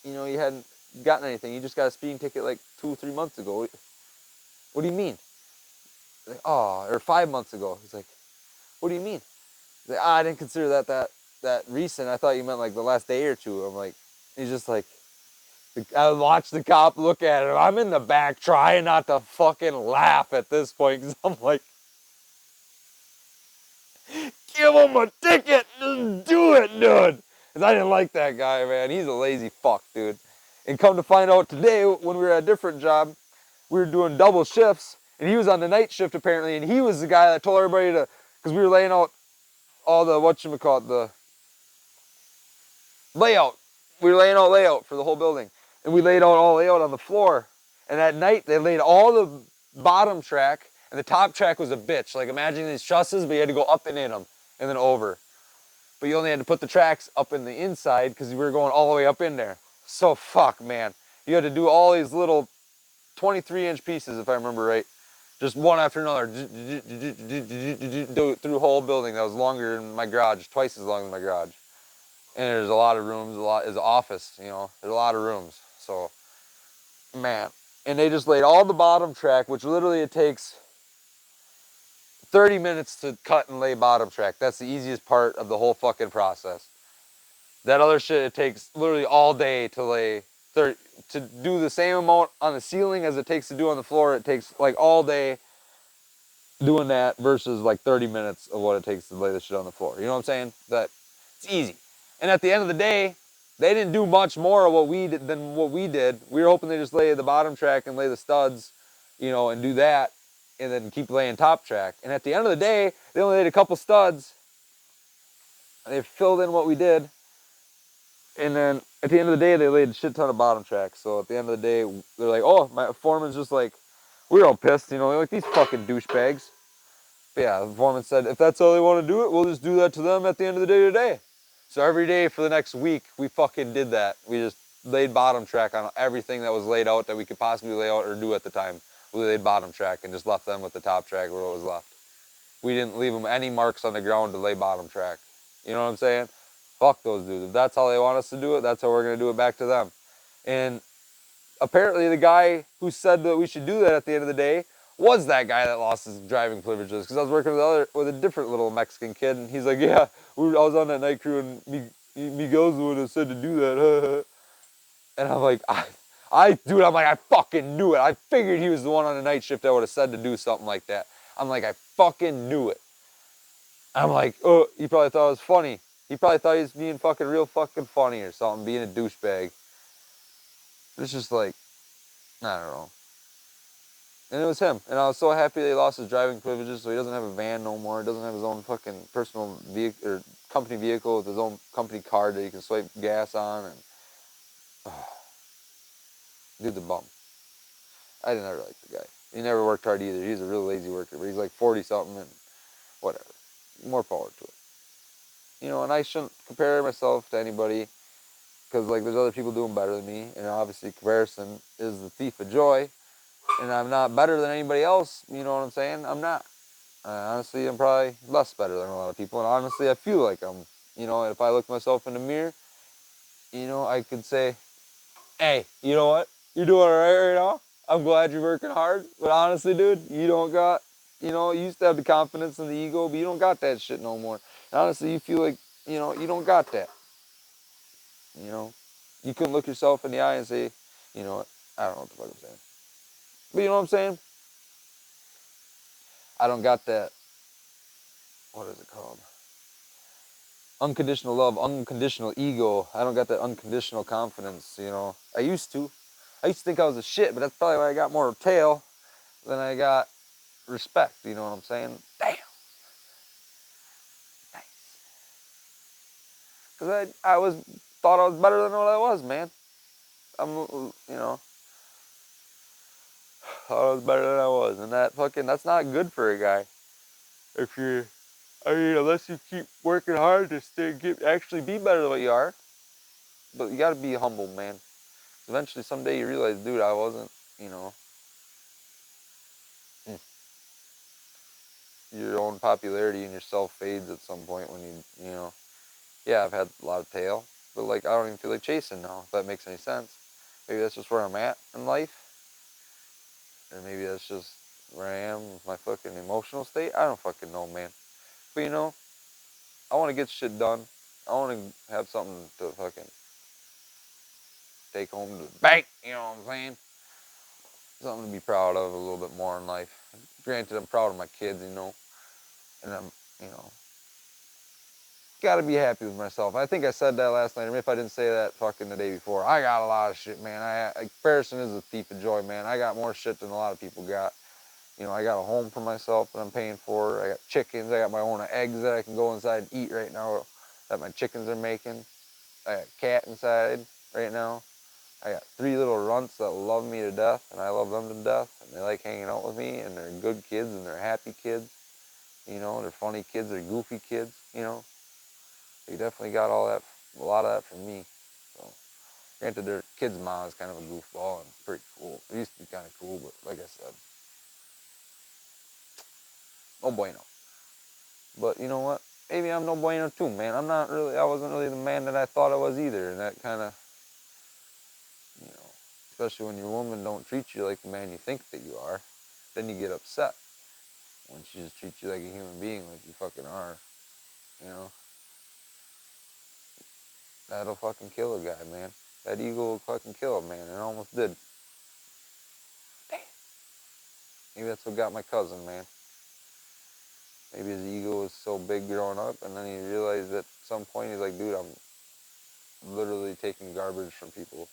Speaker 1: you know, you hadn't gotten anything. You just got a speeding ticket like 2 or 3 months ago. What do you mean? Like, oh, or 5 months ago. He's like, what do you mean? He's like, I didn't consider that recent. I thought you meant like the last day or two. I'm like, he's just like, I watched the cop look at him. I'm in the back trying not to fucking laugh at this point because I'm like, give him a ticket. Just do it, dude. Because I didn't like that guy, man. He's a lazy fuck, dude. And come to find out today, when we were at a different job, we were doing double shifts, and he was on the night shift apparently, and he was the guy that told everybody to, because we were laying out all the, whatchamacallit, the layout. We were laying out layout for the whole building. And we laid out all layout on the floor. And at night, they laid all the bottom track, and the top track was a bitch. Like, imagine these trusses, but you had to go up and in them, and then over. But you only had to put the tracks up in the inside, because we were going all the way up in there. So, fuck, man. You had to do all these little 23-inch pieces, if I remember right. Just one after another. Through the whole building that was longer than my garage, twice as long as my garage. And there's a lot of rooms, is an office, you know, there's a lot of rooms. So, man. And they just laid all the bottom track, which literally it takes 30 minutes to cut and lay bottom track. That's the easiest part of the whole fucking process. That other shit, it takes literally all day to lay, to do the same amount on the ceiling as it takes to do on the floor. It takes like all day doing that versus like 30 minutes of what it takes to lay the shit on the floor. You know what I'm saying? That it's easy. And at the end of the day, they didn't do much more of what we did than what we did. We were hoping they just lay the bottom track and lay the studs, you know, and do that, and then keep laying top track. And at the end of the day, they only laid a couple studs. They filled in what we did. And then at the end of the day, they laid a shit ton of bottom track. So at the end of the day, they're like, oh, my foreman's just like, we were all pissed, you know, they're like, these fucking douchebags. But yeah, the foreman said, if that's how they want to do it, we'll just do that to them at the end of the day today. So every day for the next week, we fucking did that. We just laid bottom track on everything that was laid out that we could possibly lay out or do at the time. We laid bottom track and just left them with the top track where it was left. We didn't leave them any marks on the ground to lay bottom track. You know what I'm saying? Fuck those dudes. If that's how they want us to do it, that's how we're going to do it back to them. And apparently the guy who said that we should do that at the end of the day was that guy that lost his driving privileges. Because I was working with a different little Mexican kid, and he's like, yeah, I was on that night crew, and Miguel's the one that said to do that. And I'm like, dude, I'm like, I fucking knew it. I figured he was the one on the night shift that would have said to do something like that. I'm like, I fucking knew it. I'm like, oh, he probably thought it was funny. He probably thought he was being fucking real fucking funny or something, being a douchebag. It's just like, I don't know. And it was him. And I was so happy that he lost his driving privileges, so he doesn't have a van no more. He doesn't have his own fucking personal vehicle or company vehicle with his own company card that he can swipe gas on. And dude's a bum. I didn't ever like the guy. He never worked hard either. He's a real lazy worker, but he's like 40 something and whatever. More power to it. You know, and I shouldn't compare myself to anybody because like there's other people doing better than me, and obviously comparison is the thief of joy. And I'm not better than anybody else, you know what I'm saying? I'm not. Honestly, I'm probably less better than a lot of people, and honestly, I feel like I'm, you know, if I look myself in the mirror, you know, I could say, hey, you know what? You're doing all right now. I'm glad you're working hard, but honestly, dude, you don't got, you know, you used to have the confidence and the ego, but you don't got that shit no more. And honestly, you feel like, you know, you don't got that. You know, you couldn't look yourself in the eye and say, you know what? I don't know what the fuck I'm saying. But you know what I'm saying? I don't got that, what is it called? Unconditional love, unconditional ego. I don't got that unconditional confidence, you know. I used to think I was a shit, but that's probably why I got more tail than I got respect, you know what I'm saying? Damn. Nice. Because I thought I was better than what I was, man. you know, I was better than I was, and that's not good for a guy. If you're, I mean, unless you keep working hard to actually be better than what you are. But you gotta be humble, man. Eventually, someday you realize, dude, I wasn't, you know, your own popularity and yourself fades at some point when you know, yeah, I've had a lot of tail, but like, I don't even feel like chasing now, if that makes any sense. Maybe that's just where I'm at in life, or maybe that's just where I am with my fucking emotional state. I don't fucking know, man. But you know, I want to get shit done. I want to have something to fucking take home to the bank, you know what I'm saying? Something to be proud of a little bit more in life. Granted, I'm proud of my kids, you know, and I'm, you know, gotta be happy with myself. I think I said that last night, or if I didn't say that fucking the day before. I got a lot of shit, man. Comparison is a thief of joy, man. I got more shit than a lot of people got. You know, I got a home for myself that I'm paying for. I got chickens. I got my own eggs that I can go inside and eat right now that my chickens are making. I got a cat inside right now. I got 3 little runts that love me to death, and I love them to death, and they like hanging out with me, and they're good kids, and they're happy kids. You know, they're funny kids, they're goofy kids, you know. They definitely got all that, a lot of that from me. So, granted, their kid's mom is kind of a goofball and pretty cool. It used to be kind of cool, but like I said, no bueno. But you know what? Maybe I'm no bueno too, man. I wasn't really the man that I thought I was either, and that kind of, you know, especially when your woman don't treat you like the man you think that you are, then you get upset when she just treats you like a human being, like you fucking are, you know. That'll fucking kill a guy, man. That ego will fucking kill a man, and it almost did. Maybe that's what got my cousin, man. Maybe his ego was so big growing up, and then he realized at some point, he's like, dude, I'm literally taking garbage from people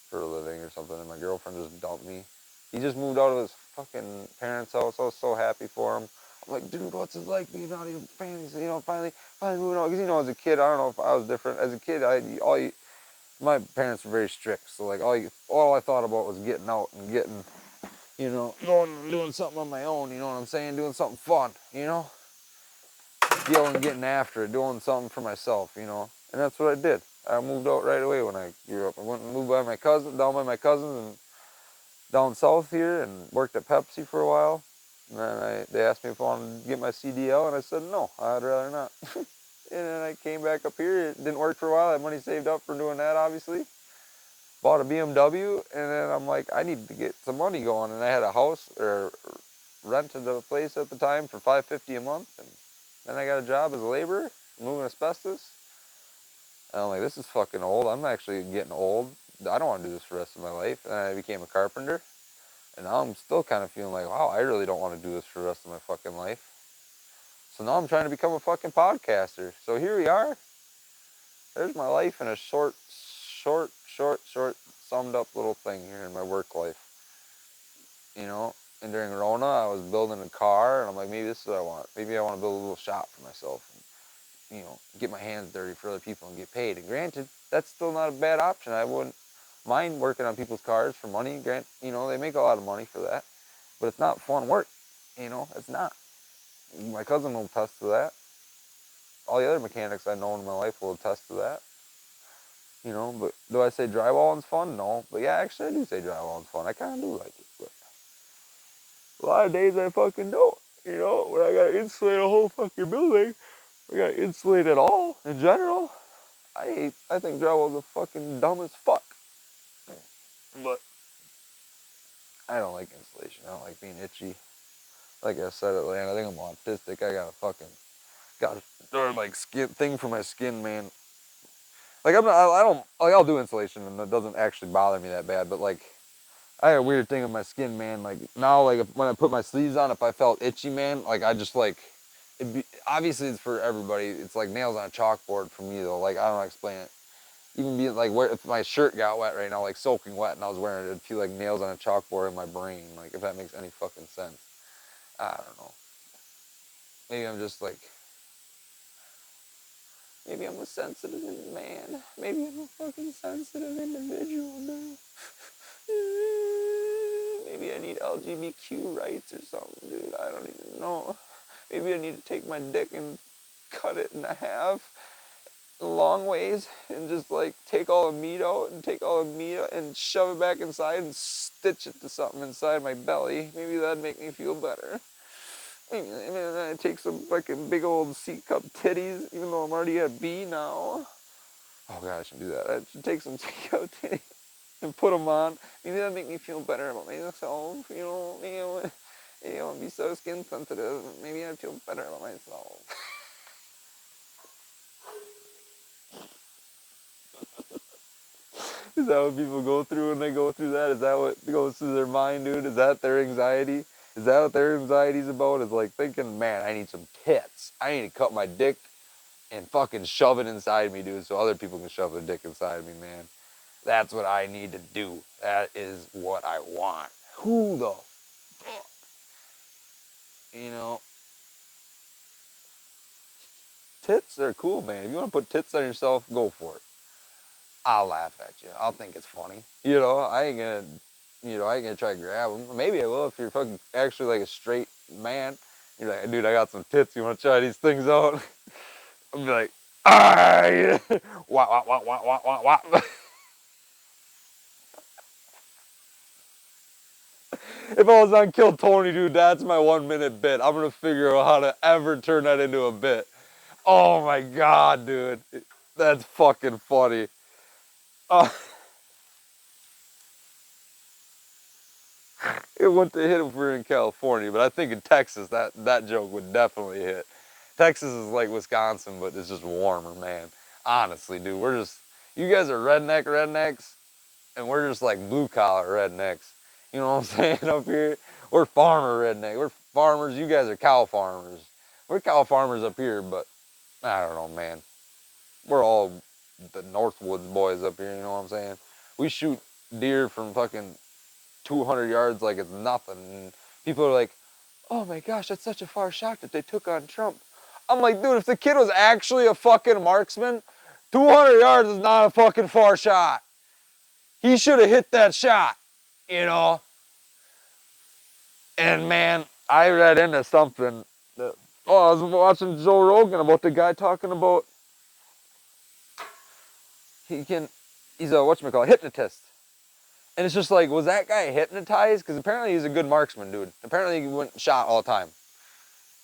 Speaker 1: for a living or something, and my girlfriend just dumped me. He just moved out of his fucking parents' house. I was so happy for him. I'm like, dude, what's it like being out of your family? You know, finally moving out. Because, you know, as a kid, I don't know if I was different. As a kid, my parents were very strict. So, like, all I thought about was getting out and getting, you know, going and doing something on my own, you know what I'm saying? Doing something fun, you know? Yelling, getting after it, doing something for myself, you know? And that's what I did. I moved out right away when I grew up. I went and moved down by my cousins, and down south here, and worked at Pepsi for a while. And then they asked me if I wanted to get my CDL, and I said no, I'd rather not. And then I came back up here. It didn't work for a while. I had money saved up for doing that, obviously. Bought a BMW, and then I'm like, I need to get some money going. And I had a house, or rented a place at the time for $550 a month. And then I got a job as a laborer, moving asbestos. And I'm like, this is fucking old. I'm actually getting old. I don't want to do this for the rest of my life. And I became a carpenter. And now I'm still kind of feeling like, wow, I really don't want to do this for the rest of my fucking life. So now I'm trying to become a fucking podcaster. So here we are. There's my life in a short summed up little thing here in my work life. You know, and during Rona, I was building a car, and I'm like, maybe this is what I want. Maybe I want to build a little shop for myself, and, you know, get my hands dirty for other people and get paid. And granted, that's still not a bad option. I wouldn't mind working on people's cars for money. You know, they make a lot of money for that, but it's not fun work. You know, it's not. My cousin will attest to that. All the other mechanics I know in my life will attest to that. You know, but do I say drywalling's fun? No. But yeah, actually I do say drywalling's fun. I kind of do like it. But a lot of days I fucking don't. You know, when I gotta insulate a whole fucking building, I gotta insulate it all in general. I think drywall's a fucking dumb as fuck. But I don't like insulation. I don't like being itchy. Like I said, I think I'm autistic. I got a like skin thing for my skin, man. Like I don't like I'll do insulation and it doesn't actually bother me that bad. But like I had a weird thing with my skin, man. Like now, like when I put my sleeves on, if I felt itchy, man, like I just like, obviously it's for everybody. It's like nails on a chalkboard for me though. Like I don't know how to explain it. Even being like, if my shirt got wet right now, like soaking wet, and I was wearing it, it'd feel like nails on a chalkboard in my brain. Like if that makes any fucking sense. I don't know. Maybe I'm just like, Maybe I'm a sensitive man. Maybe I'm a fucking sensitive individual now. Maybe I need LGBTQ rights or something, dude. I don't even know. Maybe I need to take my dick and cut it in half long ways and just like take all the meat out and take all the meat out and shove it back inside and stitch it to something inside my belly. Maybe that'd make me feel better. Maybe I take some fucking big old C cup titties, even though I'm already a B now. Oh god, I should do that. I should take some C cup titties and put them on. Maybe that'd make me feel better about myself. You know, maybe I won't be so skin sensitive. Maybe I'd feel better about myself. Is that what people go through when they go through that? Is that what goes through their mind, dude? Is that their anxiety? Is that what their anxiety's about? Is like thinking, man, I need some tits. I need to cut my dick and fucking shove it inside me, dude, so other people can shove their dick inside me, man. That's what I need to do. That is what I want. Who the fuck? You know, tits, they're cool, man. If you want to put tits on yourself, go for it. I'll laugh at you. I'll think it's funny. I ain't gonna try to grab them. Maybe I will if you're fucking actually like a straight man. You're like, dude, I got some tits. You want to try these things out? I'm be like, ah, yeah. Wah, wah, wah, wah, wah, wah, wah. If I was on Kill Tony, dude, that's my 1 minute bit. I'm gonna figure out how to ever turn that into a bit. Oh my god, dude. That's fucking funny. Uh, it wouldn't hit if we were in California, but I think in Texas that joke would definitely hit. Texas is like Wisconsin, but it's just warmer, man. Honestly, dude, you guys are rednecks, and we're just like blue collar rednecks. You know what I'm saying? Up here, we're farmer redneck. We're farmers. You guys are cow farmers. We're cow farmers up here, but I don't know, man. We're all the Northwoods boys up here. You know what I'm saying? We shoot deer from fucking 200 yards like it's nothing. And people are like, "Oh my gosh, that's such a far shot that they took on Trump." I'm like, dude, if the kid was actually a fucking marksman, 200 yards is not a fucking far shot. He should have hit that shot, you know? And man, I read into something that, I was watching Joe Rogan about the guy talking about he's a whatchamacallit, hypnotist. And it's just like, was that guy hypnotized? Because apparently he's a good marksman, dude. Apparently he went shot all the time.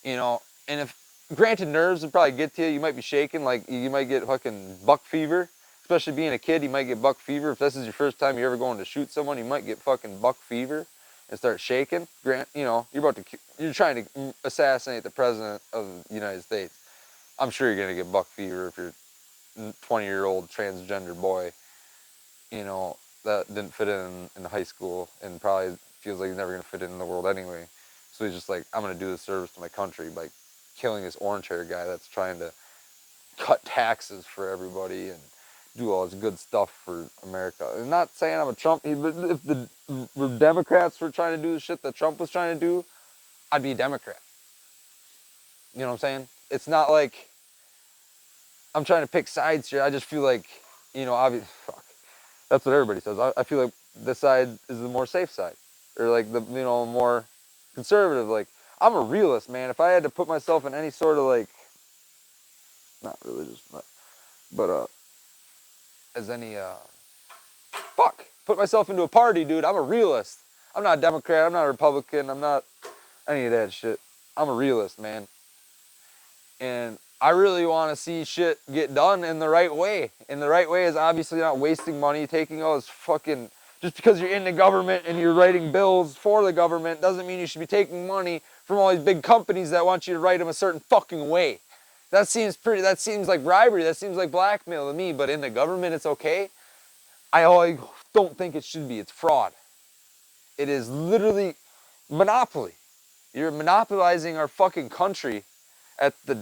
Speaker 1: And if, granted, nerves would probably get to you. You might be shaking, like you might get fucking buck fever. Especially being a kid, you might get buck fever. If this is your first time you're ever going to shoot someone, you might get fucking buck fever and start shaking. You're trying to assassinate the president of the United States. I'm sure you're gonna get buck fever if you're a 20-year-old transgender boy, that didn't fit in high school and probably feels like he's never gonna fit in the world anyway. So he's just like, I'm gonna do this service to my country by killing this orange hair guy that's trying to cut taxes for everybody and do all this good stuff for America. I'm not saying I'm a Trump, but if the Democrats were trying to do the shit that Trump was trying to do, I'd be a Democrat. You know what I'm saying? It's not like I'm trying to pick sides here. I just feel like, obviously, fuck. That's what everybody says. I feel like this side is the more safe side, or like the more conservative. Like, I'm a realist, man. If I had to put myself in any sort of like, not religious, but as any put myself into a party, dude. I'm a realist. I'm not a Democrat. I'm not a Republican. I'm not any of that shit. I'm a realist, man. And I really want to see shit get done in the right way. And the right way is obviously not wasting money, taking all this fucking... Just because you're in the government and you're writing bills for the government doesn't mean you should be taking money from all these big companies that want you to write them a certain fucking way. That seems like bribery. That seems like blackmail to me. But in the government, it's okay. I don't think it should be. It's fraud. It is literally monopoly. You're monopolizing our fucking country at the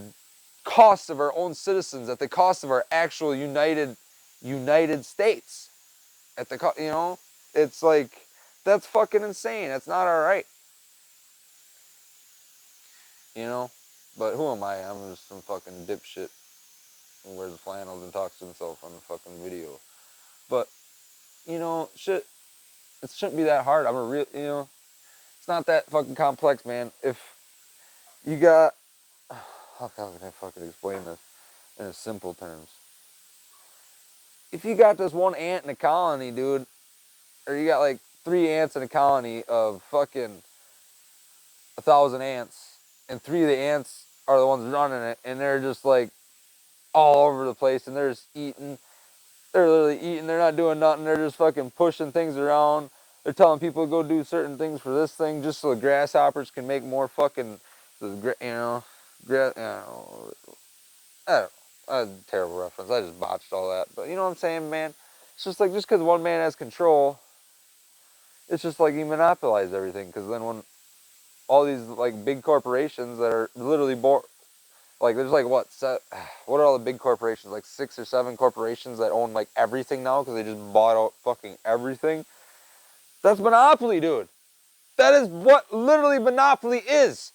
Speaker 1: cost of our own citizens, at the cost of our actual United States. It's like, that's fucking insane. That's not all right. But who am I? I'm just some fucking dipshit. wears the flannels and talks to himself on the fucking video. But, you know, shit, it shouldn't be that hard. I'm a real, you know, it's not that fucking complex, man. If you got, how can I fucking explain this in simple terms? If you got this one ant in a colony, dude, or you got like 3 ants in a colony of fucking 1,000 ants, and 3 of the ants are the ones running it, and they're just like all over the place, and they're just eating. They're literally eating. They're not doing nothing. They're just fucking pushing things around. They're telling people to go do certain things for this thing just so the grasshoppers can make more fucking, you know, I don't know. That's a terrible reference. I just botched all that. But you know what I'm saying, man? It's just like, just because one man has control, it's just like he monopolized everything. Because then when all these like big corporations that are literally like there's like what are all the big corporations? Like 6 or 7 corporations that own like everything now because they just bought out fucking everything. That's monopoly, dude. That is what literally monopoly is.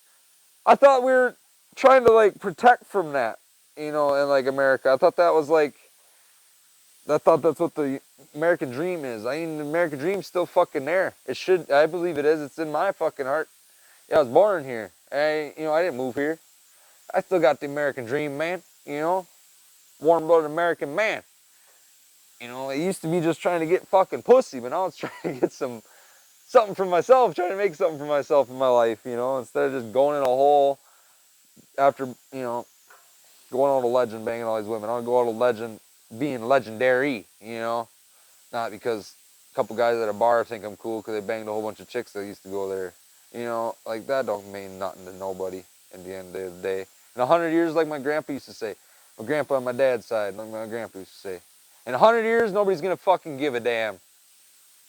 Speaker 1: I thought we were trying to like protect from that, you know, in like America. I thought that was like, I thought that's what the American dream is. I mean, the American dream's still fucking there. It should, I believe it is. It's in my fucking heart. Yeah, I was born here. You know, I didn't move here. I still got the American dream, man. You know, warm-blooded American man. You know, it used to be just trying to get fucking pussy, but now it's trying to get something for myself, trying to make something for myself in my life, you know, instead of just going in a hole after, you know, going out a legend, banging all these women. I want to go out a legend, being legendary, you know, not because a couple guys at a bar think I'm cool because they banged a whole bunch of chicks that used to go there. You know, like that don't mean nothing to nobody at the end of the day. In 100 years, like my grandpa used to say, my grandpa on my dad's side, like my grandpa used to say, in 100 years, nobody's going to fucking give a damn.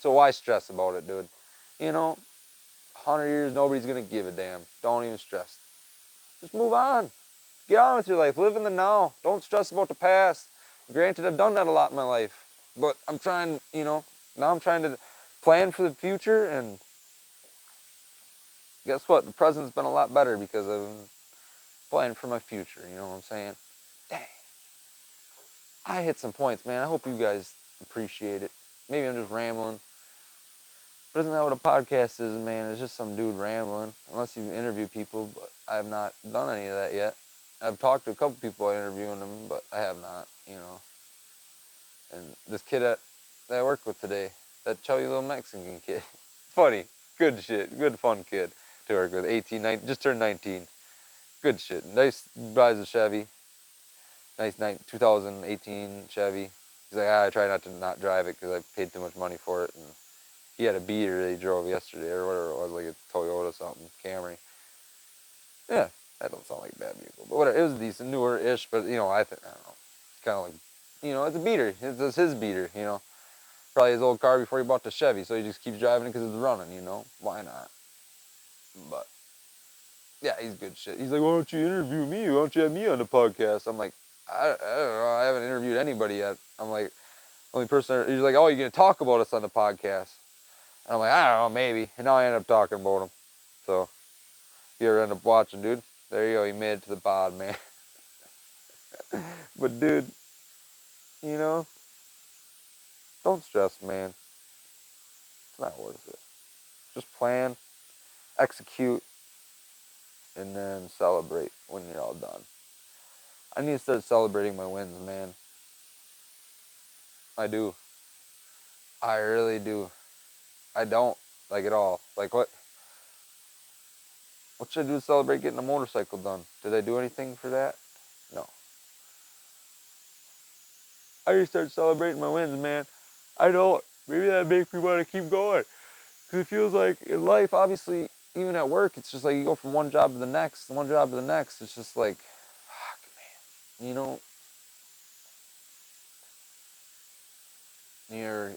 Speaker 1: So why stress about it, dude? You know, 100 years, nobody's going to give a damn. Don't even stress. Just move on. Get on with your life. Live in the now. Don't stress about the past. Granted, I've done that a lot in my life. But I'm trying, you know, now I'm trying to plan for the future. And guess what? The present's been a lot better because I've been planning for my future. You know what I'm saying? Dang. I hit some points, man. I hope you guys appreciate it. Maybe I'm just rambling. But isn't that what a podcast is, man? It's just some dude rambling. Unless you interview people, but I have not done any of that yet. I've talked to a couple people interviewing them, but I have not, you know. And this kid that I worked with today, that chubby little Mexican kid, funny, good shit, good fun kid to work with. 18, 19, just turned 19. Good shit. Nice, drives a Chevy. Nice 2018 Chevy. He's like, I try not to not drive it because I paid too much money for it. And he had a beater that he drove yesterday or whatever it was, like a Toyota something, Camry. Yeah, that don't sound like a bad vehicle, but whatever. It was decent, newer-ish, but you know, I don't know, kind of like, you know, it's a beater. It's his beater, you know. Probably his old car before he bought the Chevy, so he just keeps driving it because it's running, you know. Why not? But yeah, he's good shit. He's like, why don't you interview me? Why don't you have me on the podcast? I'm like, I don't know. I haven't interviewed anybody yet. I'm like, only person. He's like, oh, you're gonna talk about us on the podcast? And I'm like, I don't know, maybe. And now I end up talking about him. So if you ever end up watching, dude, there you go. You made it to the pod, man. But dude, you know, don't stress, man. It's not worth it. Just plan, execute, and then celebrate when you're all done. I need to start celebrating my wins, man. I do. I really do. I don't like it all. Like what? What should I do to celebrate getting a motorcycle done? Did I do anything for that? No. I need to start celebrating my wins, man. I don't. Maybe that makes me want to keep going. Because it feels like in life, obviously, even at work, it's just like you go from one job to the next, one job to the next. It's just like, fuck, man. You know,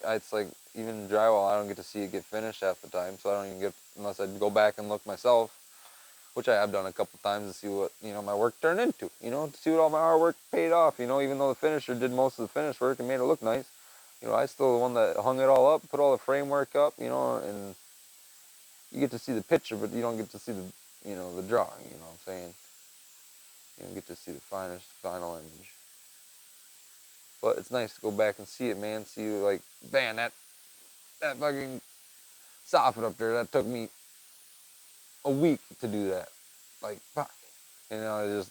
Speaker 1: it's like even drywall, I don't get to see it get finished half the time, so I don't even get, unless I go back and look myself, which I have done a couple times to see what, you know, my work turned into, you know, to see what all my hard work paid off, you know, even though the finisher did most of the finish work and made it look nice, you know, I still the one that hung it all up, put all the framework up, you know, and you get to see the picture, but you don't get to see the, you know, the drawing, you know what I'm saying? You don't get to see the final image. But it's nice to go back and see it, man. See, like, man, that fucking soffit up there, that took me a week to do that. Like, fuck. You know, I just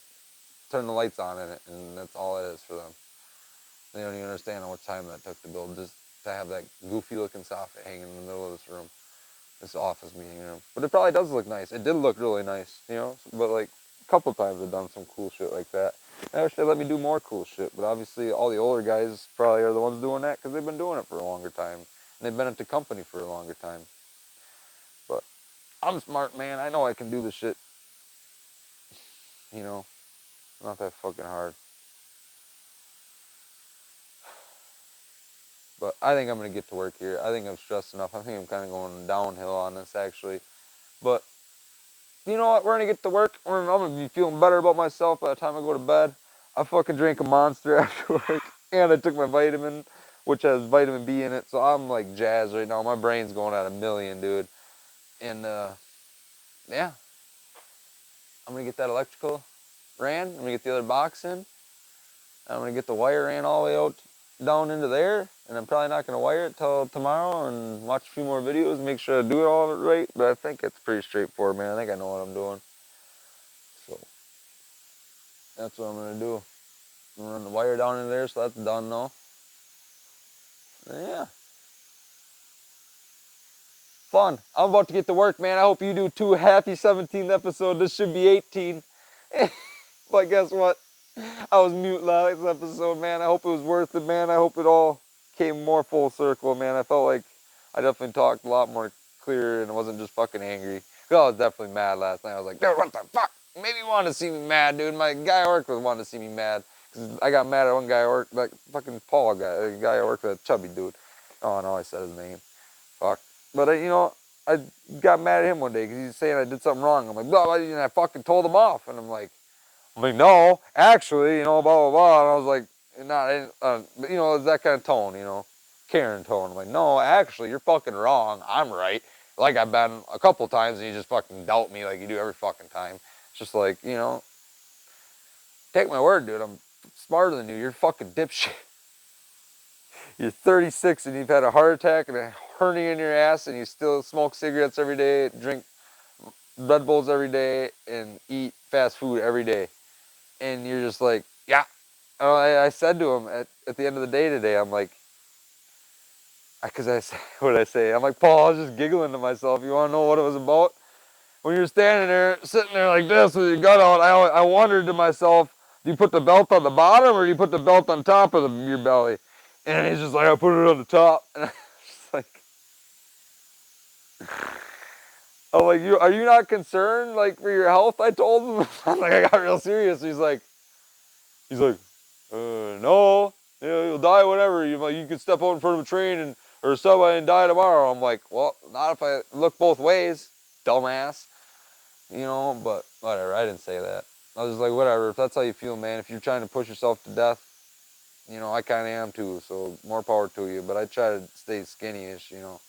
Speaker 1: turn the lights on in it, and that's all it is for them. They don't even understand how much time that took to build, just to have that goofy looking soffit hanging in the middle of this room, this office meeting room. But it probably does look nice. It did look really nice, you know. But like a couple times I've done some cool shit like that. I wish they let me do more cool shit. But obviously, all the older guys probably are the ones doing that because they've been doing it for a longer time, and they've been at the company for a longer time. But I'm smart, man. I know I can do the shit. You know, not that fucking hard. But I think I'm gonna get to work here. I think I'm stressed enough. I think I'm kind of going downhill on this actually. But you know what? We're gonna get to work. I'm gonna be feeling better about myself by the time I go to bed. I fucking drank a Monster after work, and I took my vitamin, which has vitamin B in it. So I'm like jazzed right now. My brain's going at a million, dude. And yeah, I'm gonna get that electrical ran. I'm gonna get the other box in. I'm gonna get the wire ran all the way out down into there, and I'm probably not gonna wire it till tomorrow and watch a few more videos and make sure I do it all right. But I think it's pretty straightforward, man. I think I know what I'm doing. So that's what I'm gonna do. I'm gonna run the wire down into there, so that's done now. And yeah. Fun. I'm about to get to work, man. I hope you do too. Happy 17th episode. This should be 18. But guess what? I was mute last episode, man. I hope it was worth it, man. I hope it all came more full circle, man. I felt like I definitely talked a lot more clear and I wasn't just fucking angry. I was definitely mad last night. I was like, dude, what the fuck? Maybe you wanted to see me mad, dude. My guy I worked with wanted to see me mad. Cause I got mad at one guy I worked, like fucking Paul guy, the guy I worked with, a chubby dude. Oh no, I said his name. Fuck. But you know, I got mad at him one day because he's saying I did something wrong. I'm like, blah, and I fucking told him off. And I'm like, no, actually, you know, blah, blah, blah. And I was like, you know, it's that kind of tone, you know, Karen tone. I'm like, no, actually, you're fucking wrong. I'm right. Like I've been a couple times and you just fucking doubt me like you do every fucking time. It's just like, you know, take my word, dude. I'm smarter than you. You're fucking dipshit. You're 36 and you've had a heart attack and a hernia in your ass and you still smoke cigarettes every day, drink Red Bulls every day, and eat fast food every day. And you're just like, yeah. I said to him at the end of the day today, I'm like, because what did I say? I'm like, Paul, I was just giggling to myself. You want to know what it was about? When you're standing there, sitting there like this with your gut out, I wondered to myself, do you put the belt on the bottom or do you put the belt on top of your belly? And he's just like, I put it on the top. And I was just like, I'm like, are you not concerned like for your health? I told him. I'm like, I got real serious. He's like, no, you know, you'll die whenever. You could step out in front of a train or somebody and die tomorrow. I'm like, well, not if I look both ways, dumbass. You know, but whatever. I didn't say that. I was just like, whatever. If that's how you feel, man. If you're trying to push yourself to death, you know, I kind of am too. So more power to you. But I try to stay skinny-ish. You know,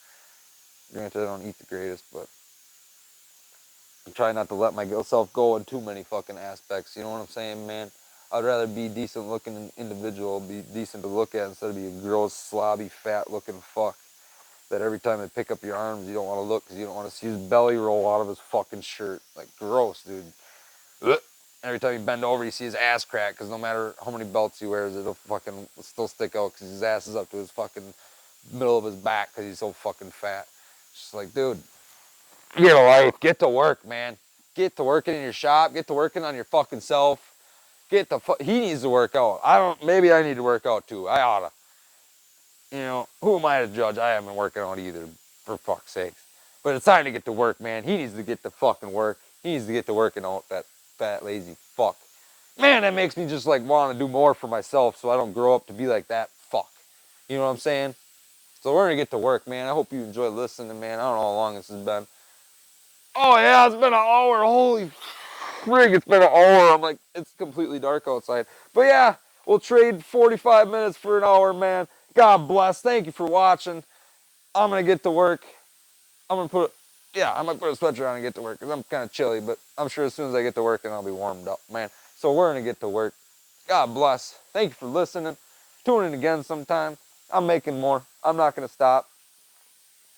Speaker 1: granted, I don't eat the greatest, but I try not to let myself go in too many fucking aspects. You know what I'm saying, man? I'd rather be a decent looking individual, be decent to look at instead of be a gross, slobby, fat looking fuck that every time they pick up your arms you don't want to look because you don't want to see his belly roll out of his fucking shirt. Like, gross, dude. Ugh. Every time you bend over you see his ass crack because no matter how many belts he wears it'll fucking still stick out because his ass is up to his fucking middle of his back because he's so fucking fat. It's just like, dude, get a life. Get to work, man. Get to working in your shop. Get to working on your fucking self. He needs to work out. Maybe I need to work out too. I oughta. You know, who am I to judge? I haven't been working out either, for fuck's sake. But it's time to get to work, man. He needs to get to fucking work. He needs to get to working out, that fat, lazy fuck. Man, that makes me just like want to do more for myself so I don't grow up to be like that fuck. You know what I'm saying? So we're gonna get to work, man. I hope you enjoy listening, man. I don't know how long this has been. Oh yeah, it's been an hour. Holy frig, it's been an hour. I'm like, it's completely dark outside. But yeah, we'll trade 45 minutes for an hour, man. God bless. Thank you for watching. I'm gonna get to work. I might put a sweatshirt on and get to work because I'm kind of chilly, but I'm sure as soon as I get to work, then I'll be warmed up, man. So we're gonna get to work. God bless. Thank you for listening. Tune in again sometime. I'm making more. I'm not going to stop.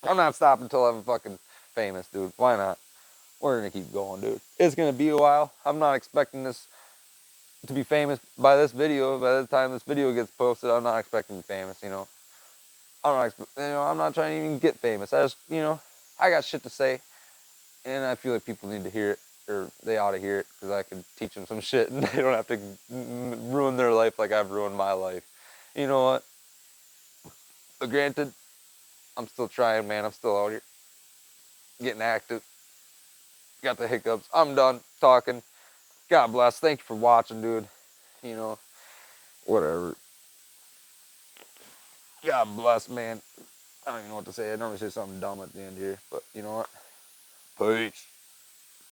Speaker 1: I'm not stopping until I'm fucking famous, dude. Why not? We're going to keep going, dude. It's going to be a while. I'm not expecting this to be famous by this video. By the time this video gets posted, I'm not expecting to be famous, you know. I'm not trying to even get famous. I just, I got shit to say, and I feel like people need to hear it, or they ought to hear it, because I can teach them some shit, and they don't have to ruin their life like I've ruined my life. You know what? But granted, I'm still trying, man. I'm still out here getting active. Got the hiccups. I'm done talking. God bless. Thank you for watching, dude. Whatever. God bless, man. I don't even know what to say. I normally say something dumb at the end here, but you know what? Peace.